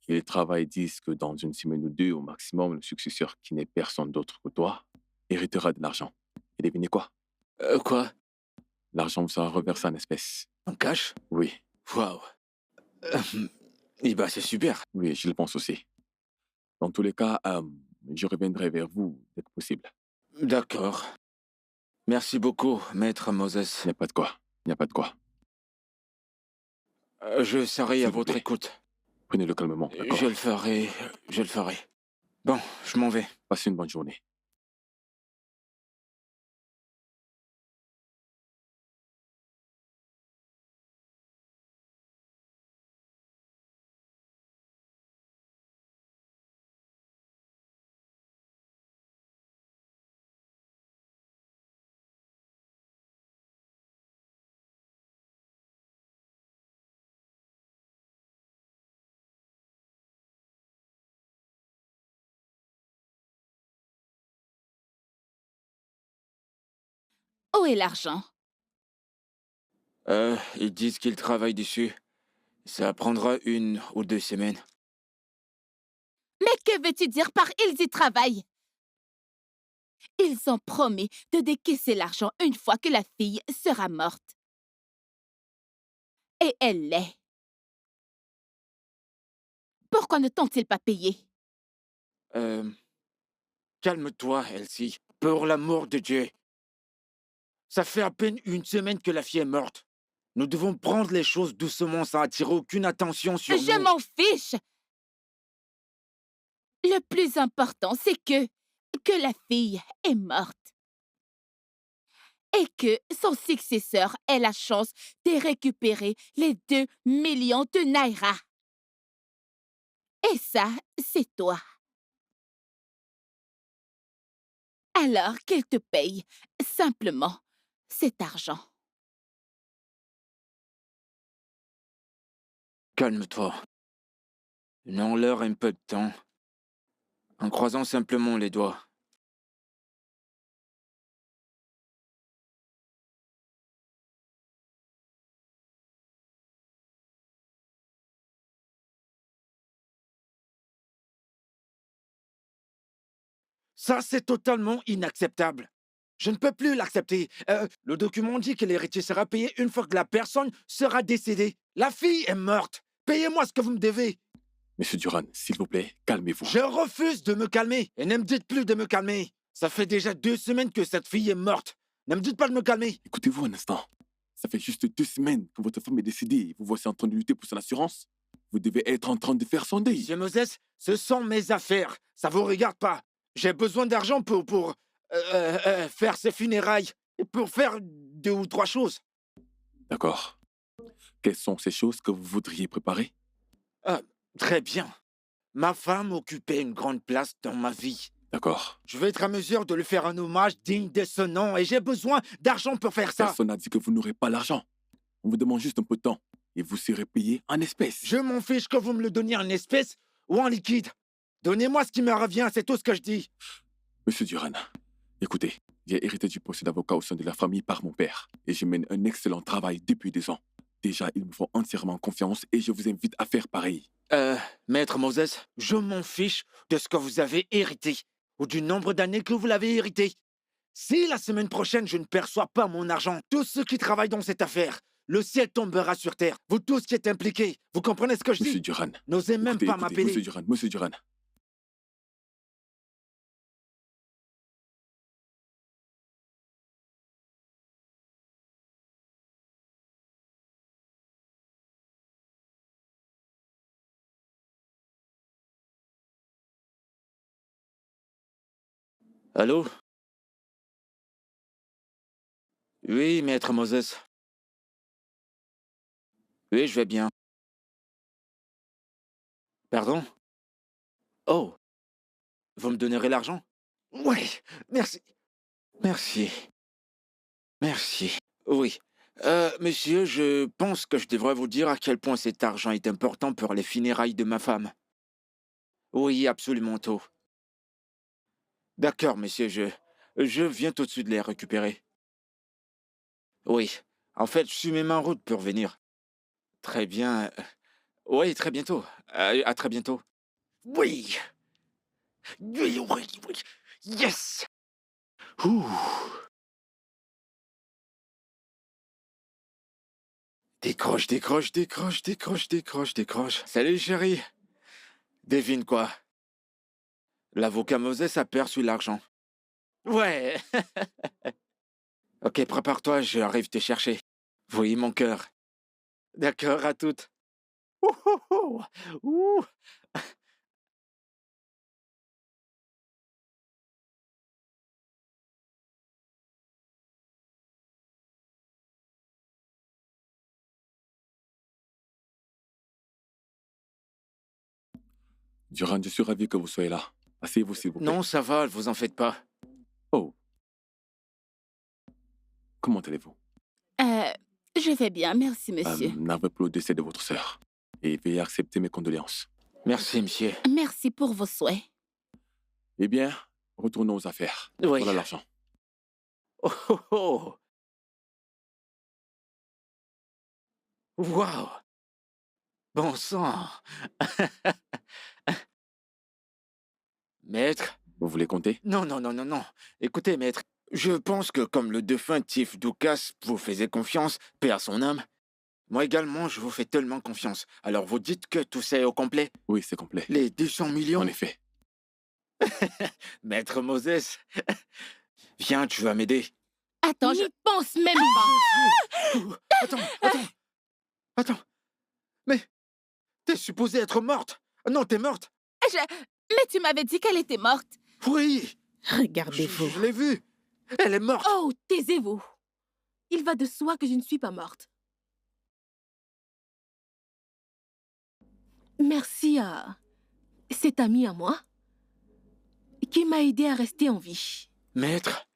Et les travailleurs disent que dans une semaine ou deux, au maximum, le successeur, qui n'est personne d'autre que toi, héritera de l'argent. Et devinez quoi? Quoi? L'argent vous sera reversé en espèces. En cash? Oui, Waouh. Eh ben, c'est super. oui, je le pense aussi. Dans tous les cas, je reviendrai vers vous dès que possible. D'accord. Merci beaucoup, maître Il Moses. n'y a pas de quoi. Il n'y a pas de quoi. Je serai S'il à vous votre plaît. écoute. Prenez-le calmement, d'accord? Je le ferai. Je le ferai. Bon, je m'en vais. Passez une bonne journée. Où est l'argent? Ils disent qu'ils travaillent dessus. Ça prendra 1 ou 2 semaines. Mais que veux-tu dire par ils y travaillent? Ils ont promis de décaisser l'argent une fois que la fille sera morte. Et elle l'est. Pourquoi ne t'ont-ils pas payé? Calme-toi, Elsie. Pour l'amour de Dieu. Ça fait à peine 1 semaine que la fille est morte. Nous devons prendre les choses doucement sans attirer aucune attention sur Je nous. m'en fiche! Le plus important, c'est que la fille est morte. Et que son successeur ait la chance de récupérer les 2 millions de naira. Et ça, c'est toi. Alors qu'il te paye simplement cet argent. Calme-toi. Donnons-leur un peu de temps. En croisant simplement les doigts. Ça, c'est totalement inacceptable. Je ne peux plus l'accepter. Le document dit que l'héritier sera payé une fois que la personne sera décédée. La fille est morte. Payez-moi ce que vous me devez. Monsieur Duran, s'il vous plaît, calmez-vous. Je refuse de me calmer. Et ne me dites plus de me calmer. Ça fait déjà 2 semaines que cette fille est morte. Ne me dites pas de me calmer. Écoutez-vous un instant. Ça fait juste 2 semaines que votre femme est décédée et vous voici en train de lutter pour son assurance. Vous devez être en train de faire son deuil. Monsieur Moses, ce sont mes affaires. Ça vous regarde pas. J'ai besoin d'argent pour faire ces funérailles. Et pour faire 2 ou 3 choses. D'accord. Quelles sont ces choses que vous voudriez préparer? Très bien. Ma femme occupait une grande place dans ma vie. D'accord. Je vais être à mesure de lui faire un hommage digne de ce nom et j'ai besoin d'argent pour faire ça. Personne n'a dit que vous n'aurez pas l'argent. On vous demande juste un peu de temps et vous serez payé en espèces. Je m'en fiche que vous me le donniez en espèces ou en liquide. Donnez-moi ce qui me revient, c'est tout ce que je dis. Monsieur Duran, écoutez, j'ai hérité du poste d'avocat au sein de la famille par mon père et je mène un excellent travail depuis 2 ans. Déjà, ils me font entièrement confiance et je vous invite à faire pareil. Maître Moses, je m'en fiche de ce que vous avez hérité ou du nombre d'années que vous l'avez hérité. Si la semaine prochaine je ne perçois pas mon argent, tous ceux qui travaillent dans cette affaire, le ciel tombera sur terre. Vous tous qui êtes impliqués, vous comprenez ce que je Monsieur dis? Duran, N'osez même écoutez, pas écoutez, m'appeler. Monsieur Duran. Allô? Oui, maître Moses. Oui, je vais bien. Pardon? Oh, vous me donnerez l'argent? Oui, merci. Merci. Merci. Oui. Monsieur, je pense que je devrais vous dire à quel point cet argent est important pour les funérailles de ma femme. Oui, absolument tout. D'accord, monsieur, je viens tout de suite les récupérer. Oui, en fait, je suis même en route pour venir. Très bien. Oui, très bientôt. À très bientôt. Oui, oui, oui, oui. Yes! Ouh. Décroche, décroche, décroche, décroche, décroche, décroche. Salut, chérie. Devine quoi? L'avocat Moses a perçu l'argent. Ouais. Ok, prépare-toi, j'arrive te chercher. Oui, mon cœur. D'accord, à toutes. Ouh, ouh, ouh. Ouh. Durand, je suis ravi que vous soyez là. Asseyez-vous, s'il vous plaît. Non, ça va, vous en faites pas. Oh. Comment allez-vous? Je vais bien, merci, monsieur. Navré pour le décès de votre sœur. Et veuillez accepter mes condoléances. Merci, monsieur. Merci pour vos souhaits. Eh bien, retournons aux affaires. Oui. Voilà l'argent. Oh, oh, oh. Waouh! Bon sang! Maître? Vous voulez compter? Non, non, non, non, non. Écoutez, maître, je pense que comme le défunt Tiff Doukas vous faisait confiance, paix à son âme, moi également, je vous fais tellement confiance. Alors vous dites que tout ça est au complet? Oui, c'est complet. Les 200 millions? En effet. Maître Moses, viens, tu vas m'aider. Attends, N'y pense même pas. Attends. Mais t'es supposée être morte. Non, t'es morte. Mais tu m'avais dit qu'elle était morte. Oui, Regardez-vous. je l'ai vue. Elle est morte. Oh, taisez-vous. Il va de soi que je ne suis pas morte. Merci à cet ami à moi qui m'a aidé à rester en vie. Maître,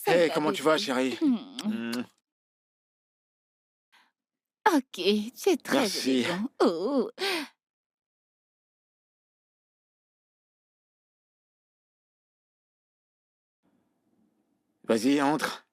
Ça hey, va, comment tu vas, bébé. chérie? Ok, tu es très Merci. élégant. Oh. Vas-y, entre.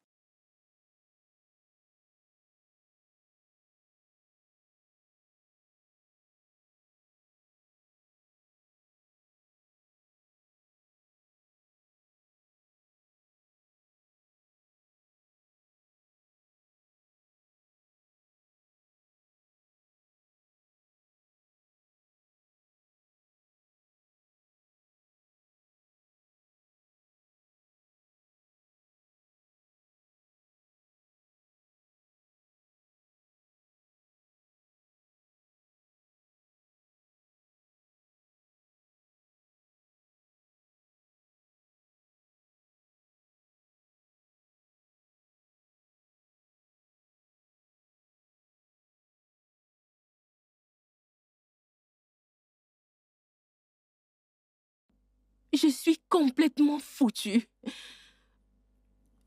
Je suis complètement foutue.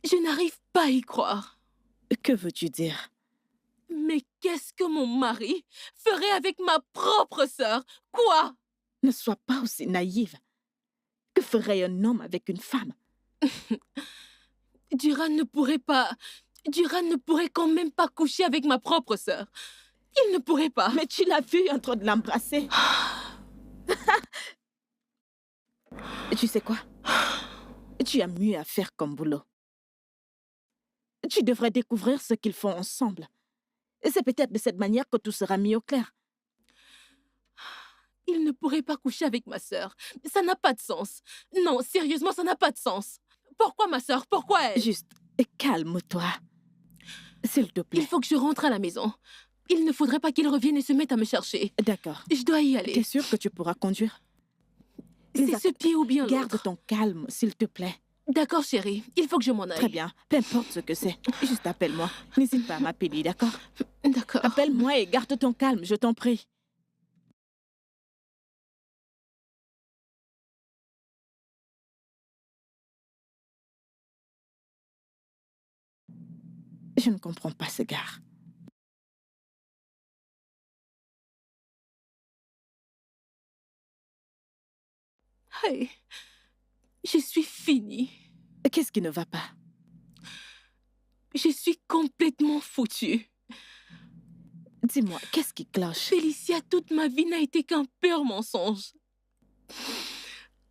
Je n'arrive pas à y croire. Que veux-tu dire? Mais qu'est-ce que mon mari ferait avec ma propre sœur? Quoi? Ne sois pas aussi naïve. Que ferait un homme avec une femme? Duran ne pourrait pas... Duran ne pourrait quand même pas coucher avec ma propre sœur. Il ne pourrait pas. Mais tu l'as vu en train de l'embrasser. Tu sais quoi? Tu as mieux à faire comme boulot. Tu devrais découvrir ce qu'ils font ensemble. C'est peut-être de cette manière que tout sera mis au clair. Il ne pourrait pas coucher avec ma sœur. Ça n'a pas de sens. Non, sérieusement, ça n'a pas de sens. Pourquoi ma sœur? Pourquoi elle? Juste, calme-toi. S'il te plaît. Il faut que je rentre à la maison. Il ne faudrait pas qu'il revienne et se mette à me chercher. D'accord. Je dois y T'es aller. sûr que tu pourras conduire? C'est Lisa, ce pied ou bien garde l'autre. ton calme, s'il te plaît. D'accord, chérie. Il faut que je m'en aille. Très bien, peu importe ce que c'est. Juste appelle-moi. N'hésite pas à m'appeler, d'accord? D'accord. Appelle-moi et garde ton calme, je t'en prie. Je ne comprends pas ce gars. Hey, je suis finie. Qu'est-ce qui ne va pas? Je suis complètement foutue. Dis-moi, qu'est-ce qui cloche? Félicia, toute ma vie n'a été qu'un pur mensonge.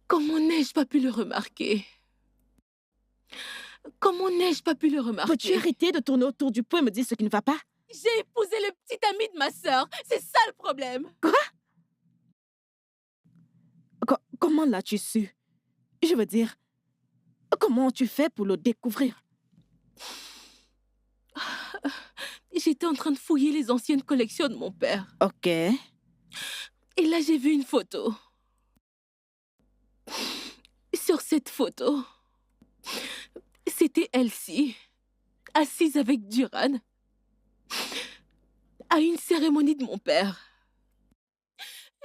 Comment n'ai-je pas pu le remarquer? Comment n'ai-je pas pu le remarquer? Peux-tu arrêter de tourner autour du pot et me dire ce qui ne va pas? J'ai épousé le petit ami de ma sœur. C'est ça le problème. Comment l'as-tu su? Je veux dire, comment tu fais pour le découvrir? J'étais en train de fouiller les anciennes collections de mon père. Ok. Et là, j'ai vu une photo. Sur cette photo, c'était Elsie, assise avec Duran, à une cérémonie de mon père.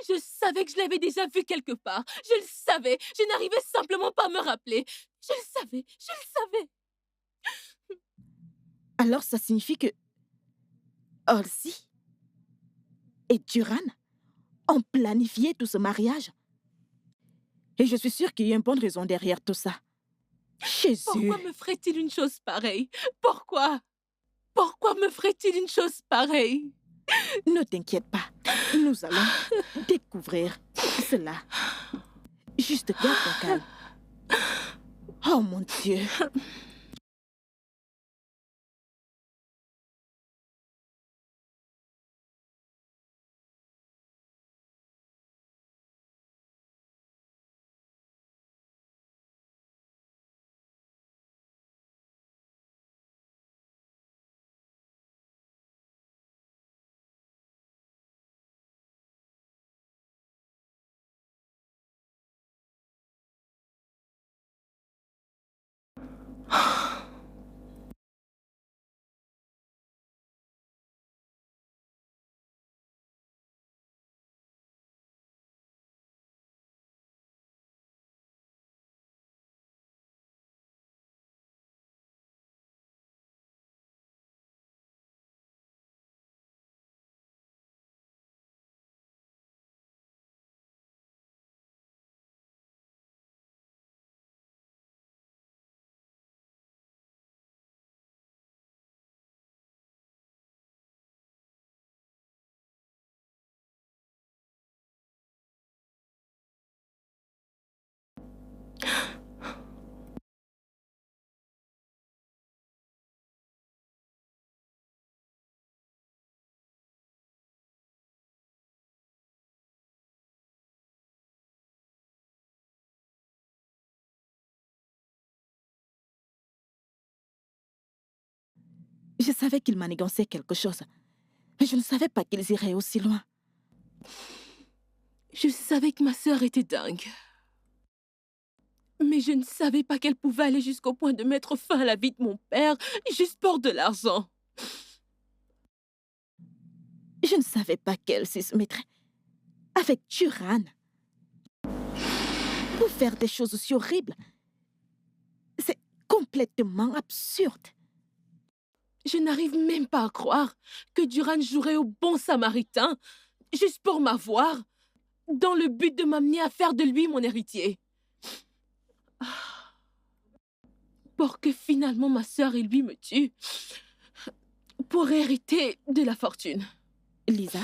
Je savais que je l'avais déjà vu quelque part. Je le savais. Je n'arrivais simplement pas à me rappeler. Je le savais. Je le savais. Alors ça signifie que Elsie et Duran ont planifié tout ce mariage? Et je suis sûre qu'il y a une bonne raison derrière tout ça. Jésus! Pourquoi me ferait-il une chose pareille? Pourquoi? Pourquoi me ferait-il une chose pareille? Ne t'inquiète pas. Nous allons découvrir cela. Juste garde ton calme. Oh mon Dieu! Je savais qu'ils manigançaient quelque chose. Mais je ne savais pas qu'ils iraient aussi loin. Je savais que ma sœur était dingue. Mais je ne savais pas qu'elle pouvait aller jusqu'au point de mettre fin à la vie de mon père, juste pour de l'argent. Je ne savais pas qu'elle se mettrait avec Duran pour faire des choses aussi horribles. C'est complètement absurde. Je n'arrive même pas à croire que Duran jouerait au bon samaritain juste pour m'avoir, dans le but de m'amener à faire de lui mon héritier. Pour que finalement ma sœur et lui me tuent pour hériter de la fortune. Lisa,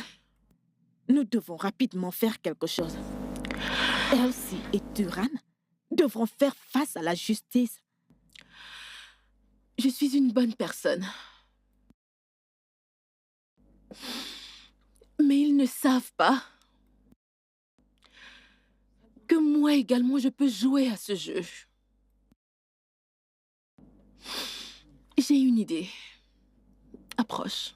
nous devons rapidement faire quelque chose. Elsie et Duran devront faire face à la justice. Je suis une bonne personne. Mais ils ne savent pas que moi également je peux jouer à ce jeu. J'ai une idée. Approche.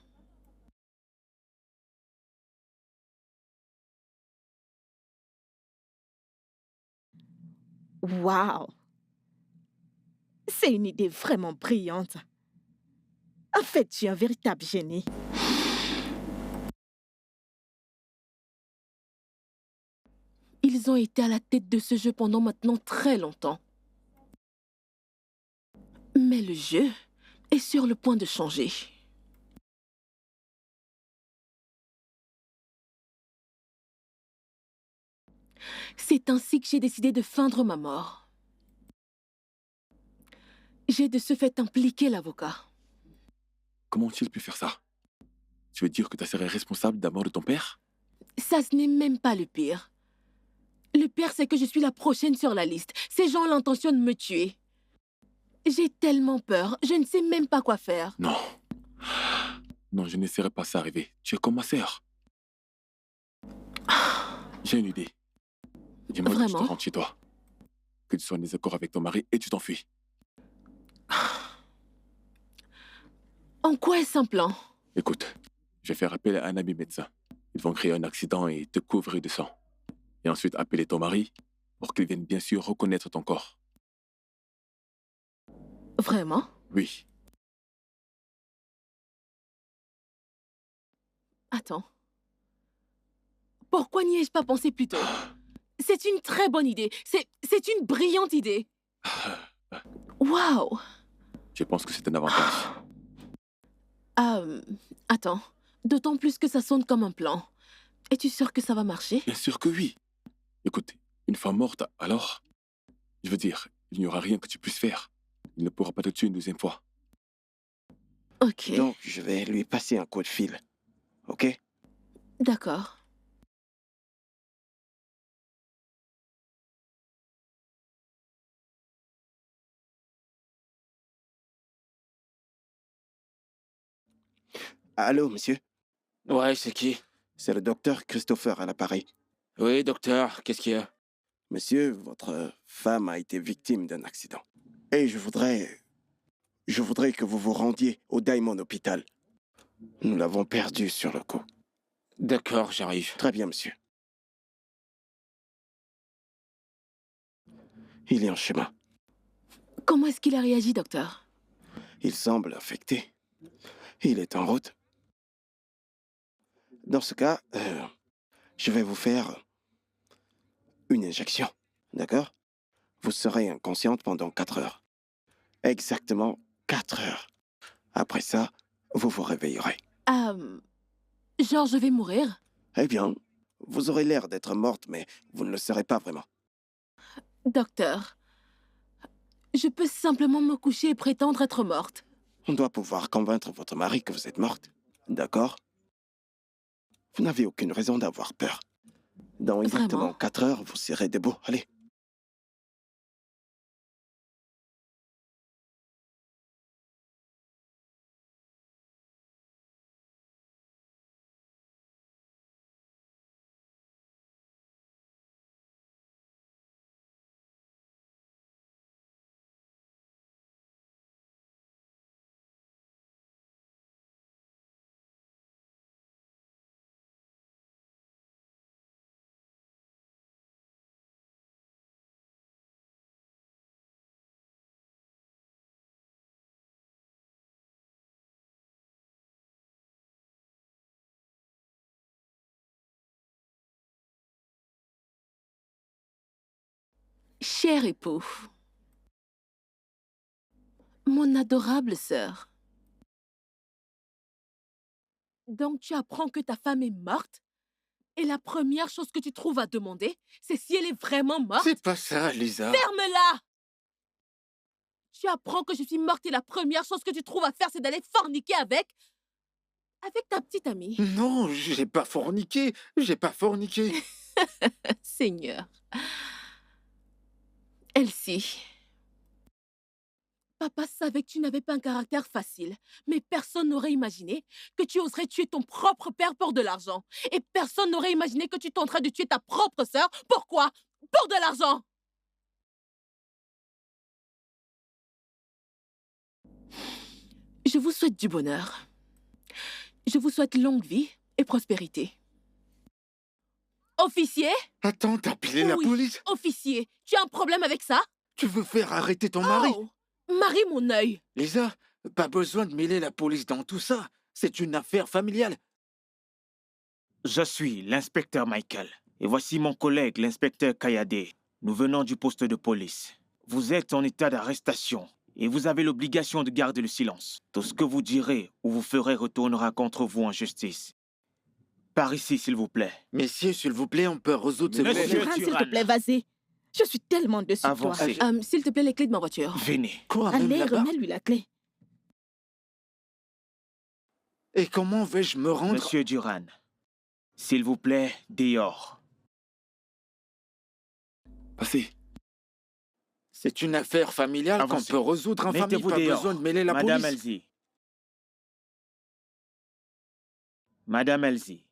Waouh! C'est une idée vraiment brillante. En fait, tu es un véritable génie. Ils ont été à la tête de ce jeu pendant maintenant très longtemps. Mais le jeu est sur le point de changer. C'est ainsi que j'ai décidé de feindre ma mort. J'ai de ce fait impliqué l'avocat. Comment ont-ils pu faire ça? Tu veux dire que tu serais responsable de la mort de ton père? Ça, ce n'est même pas le pire. Le pire, c'est que je suis la prochaine sur la liste. Ces gens ont l'intention de me tuer. J'ai tellement peur, je ne sais même pas quoi faire. Non. Non, je ne laisserai pas ça arriver. Tu es comme ma sœur. J'ai une idée. Dis-moi que tu te Vraiment? rentres chez toi. Que tu sois en désaccord avec ton mari et tu t'enfuis. En quoi est-ce un plan? Écoute, je vais faire appel à un ami médecin. Ils vont créer un accident et te couvrir de sang. Et ensuite appeler ton mari pour qu'il vienne bien sûr reconnaître ton corps. Vraiment? Oui. Attends. Pourquoi n'y ai-je pas pensé plus tôt? C'est une très bonne idée. C'est une brillante idée. Waouh! Je pense que c'est un avantage. Attends. D'autant plus que ça sonne comme un plan. Es-tu sûr que ça va marcher? Bien sûr que oui. Écoute, une femme morte, alors... Je veux dire, il n'y aura rien que tu puisses faire. Il ne pourra pas te tuer une deuxième fois. Ok, Donc, je vais lui passer un coup de fil. OK? d'accord. Allô, monsieur? Ouais, c'est qui? C'est le docteur Christopher à l'appareil. Oui, docteur, qu'est-ce qu'il y a? Monsieur, votre femme a été victime d'un accident. Et je voudrais que vous vous rendiez au Diamond Hospital. Nous l'avons perdu sur le coup. D'accord, j'arrive. Très bien, monsieur. Il est en chemin. Comment est-ce qu'il a réagi, docteur? Il semble affecté. Il est en route. Dans ce cas, je vais vous faire une injection. D'accord? Vous serez inconsciente pendant 4 heures. Exactement 4 heures. Après ça, vous vous réveillerez. Genre, je vais mourir? Eh bien, vous aurez l'air d'être morte, mais vous ne le serez pas vraiment. Docteur, je peux simplement me coucher et prétendre être morte. On doit pouvoir convaincre votre mari que vous êtes morte. D'accord? Vous n'avez aucune raison d'avoir peur. Dans exactement Vraiment? 4 heures, vous serez debout. Allez. Cher époux, mon adorable sœur. Donc tu apprends que ta femme est morte? Et la première chose que tu trouves à demander, c'est si elle est vraiment morte? C'est pas ça, Lisa. Ferme-la! Tu apprends que je suis morte et la première chose que tu trouves à faire, c'est d'aller forniquer avec ta petite amie. Non, j'ai pas forniqué. J'ai pas forniqué. Seigneur. Elsie, Papa savait que tu n'avais pas un caractère facile, mais personne n'aurait imaginé que tu oserais tuer ton propre père pour de l'argent. Et personne n'aurait imaginé que tu tenterais de tuer ta propre sœur. Pourquoi? Pour de l'argent! Je vous souhaite du bonheur. Je vous souhaite longue vie et prospérité. Officier? Attends, t'as appelé la Oui, police? Officier, tu as un problème avec ça? Tu veux faire arrêter ton mari? Oh, Marie, mon œil. Lisa, pas besoin de mêler la police dans tout ça. C'est une affaire familiale. Je suis l'inspecteur Michael. Et voici mon collègue, l'inspecteur Kayade. Nous venons du poste de police. Vous êtes en état d'arrestation et vous avez l'obligation de garder le silence. Tout ce que vous direz ou vous ferez retournera contre vous en justice. Par ici, s'il vous plaît. Messieurs, s'il vous plaît, on peut résoudre ce Monsieur problème. Duran, s'il te Turan. plaît, vas-y. Je suis tellement déçue de toi. Avancez. S'il te plaît, les clés de ma voiture. Venez. Quoi, même Allez, là-bas? remets-lui la clé. Et comment vais-je me rendre? Monsieur Duran, s'il vous plaît, dehors. Passez. C'est une affaire familiale qu'on Avancez. peut résoudre en famille. Mettez-vous Pas dehors. besoin de mêler la Madame police. Elsie. Madame Elsie.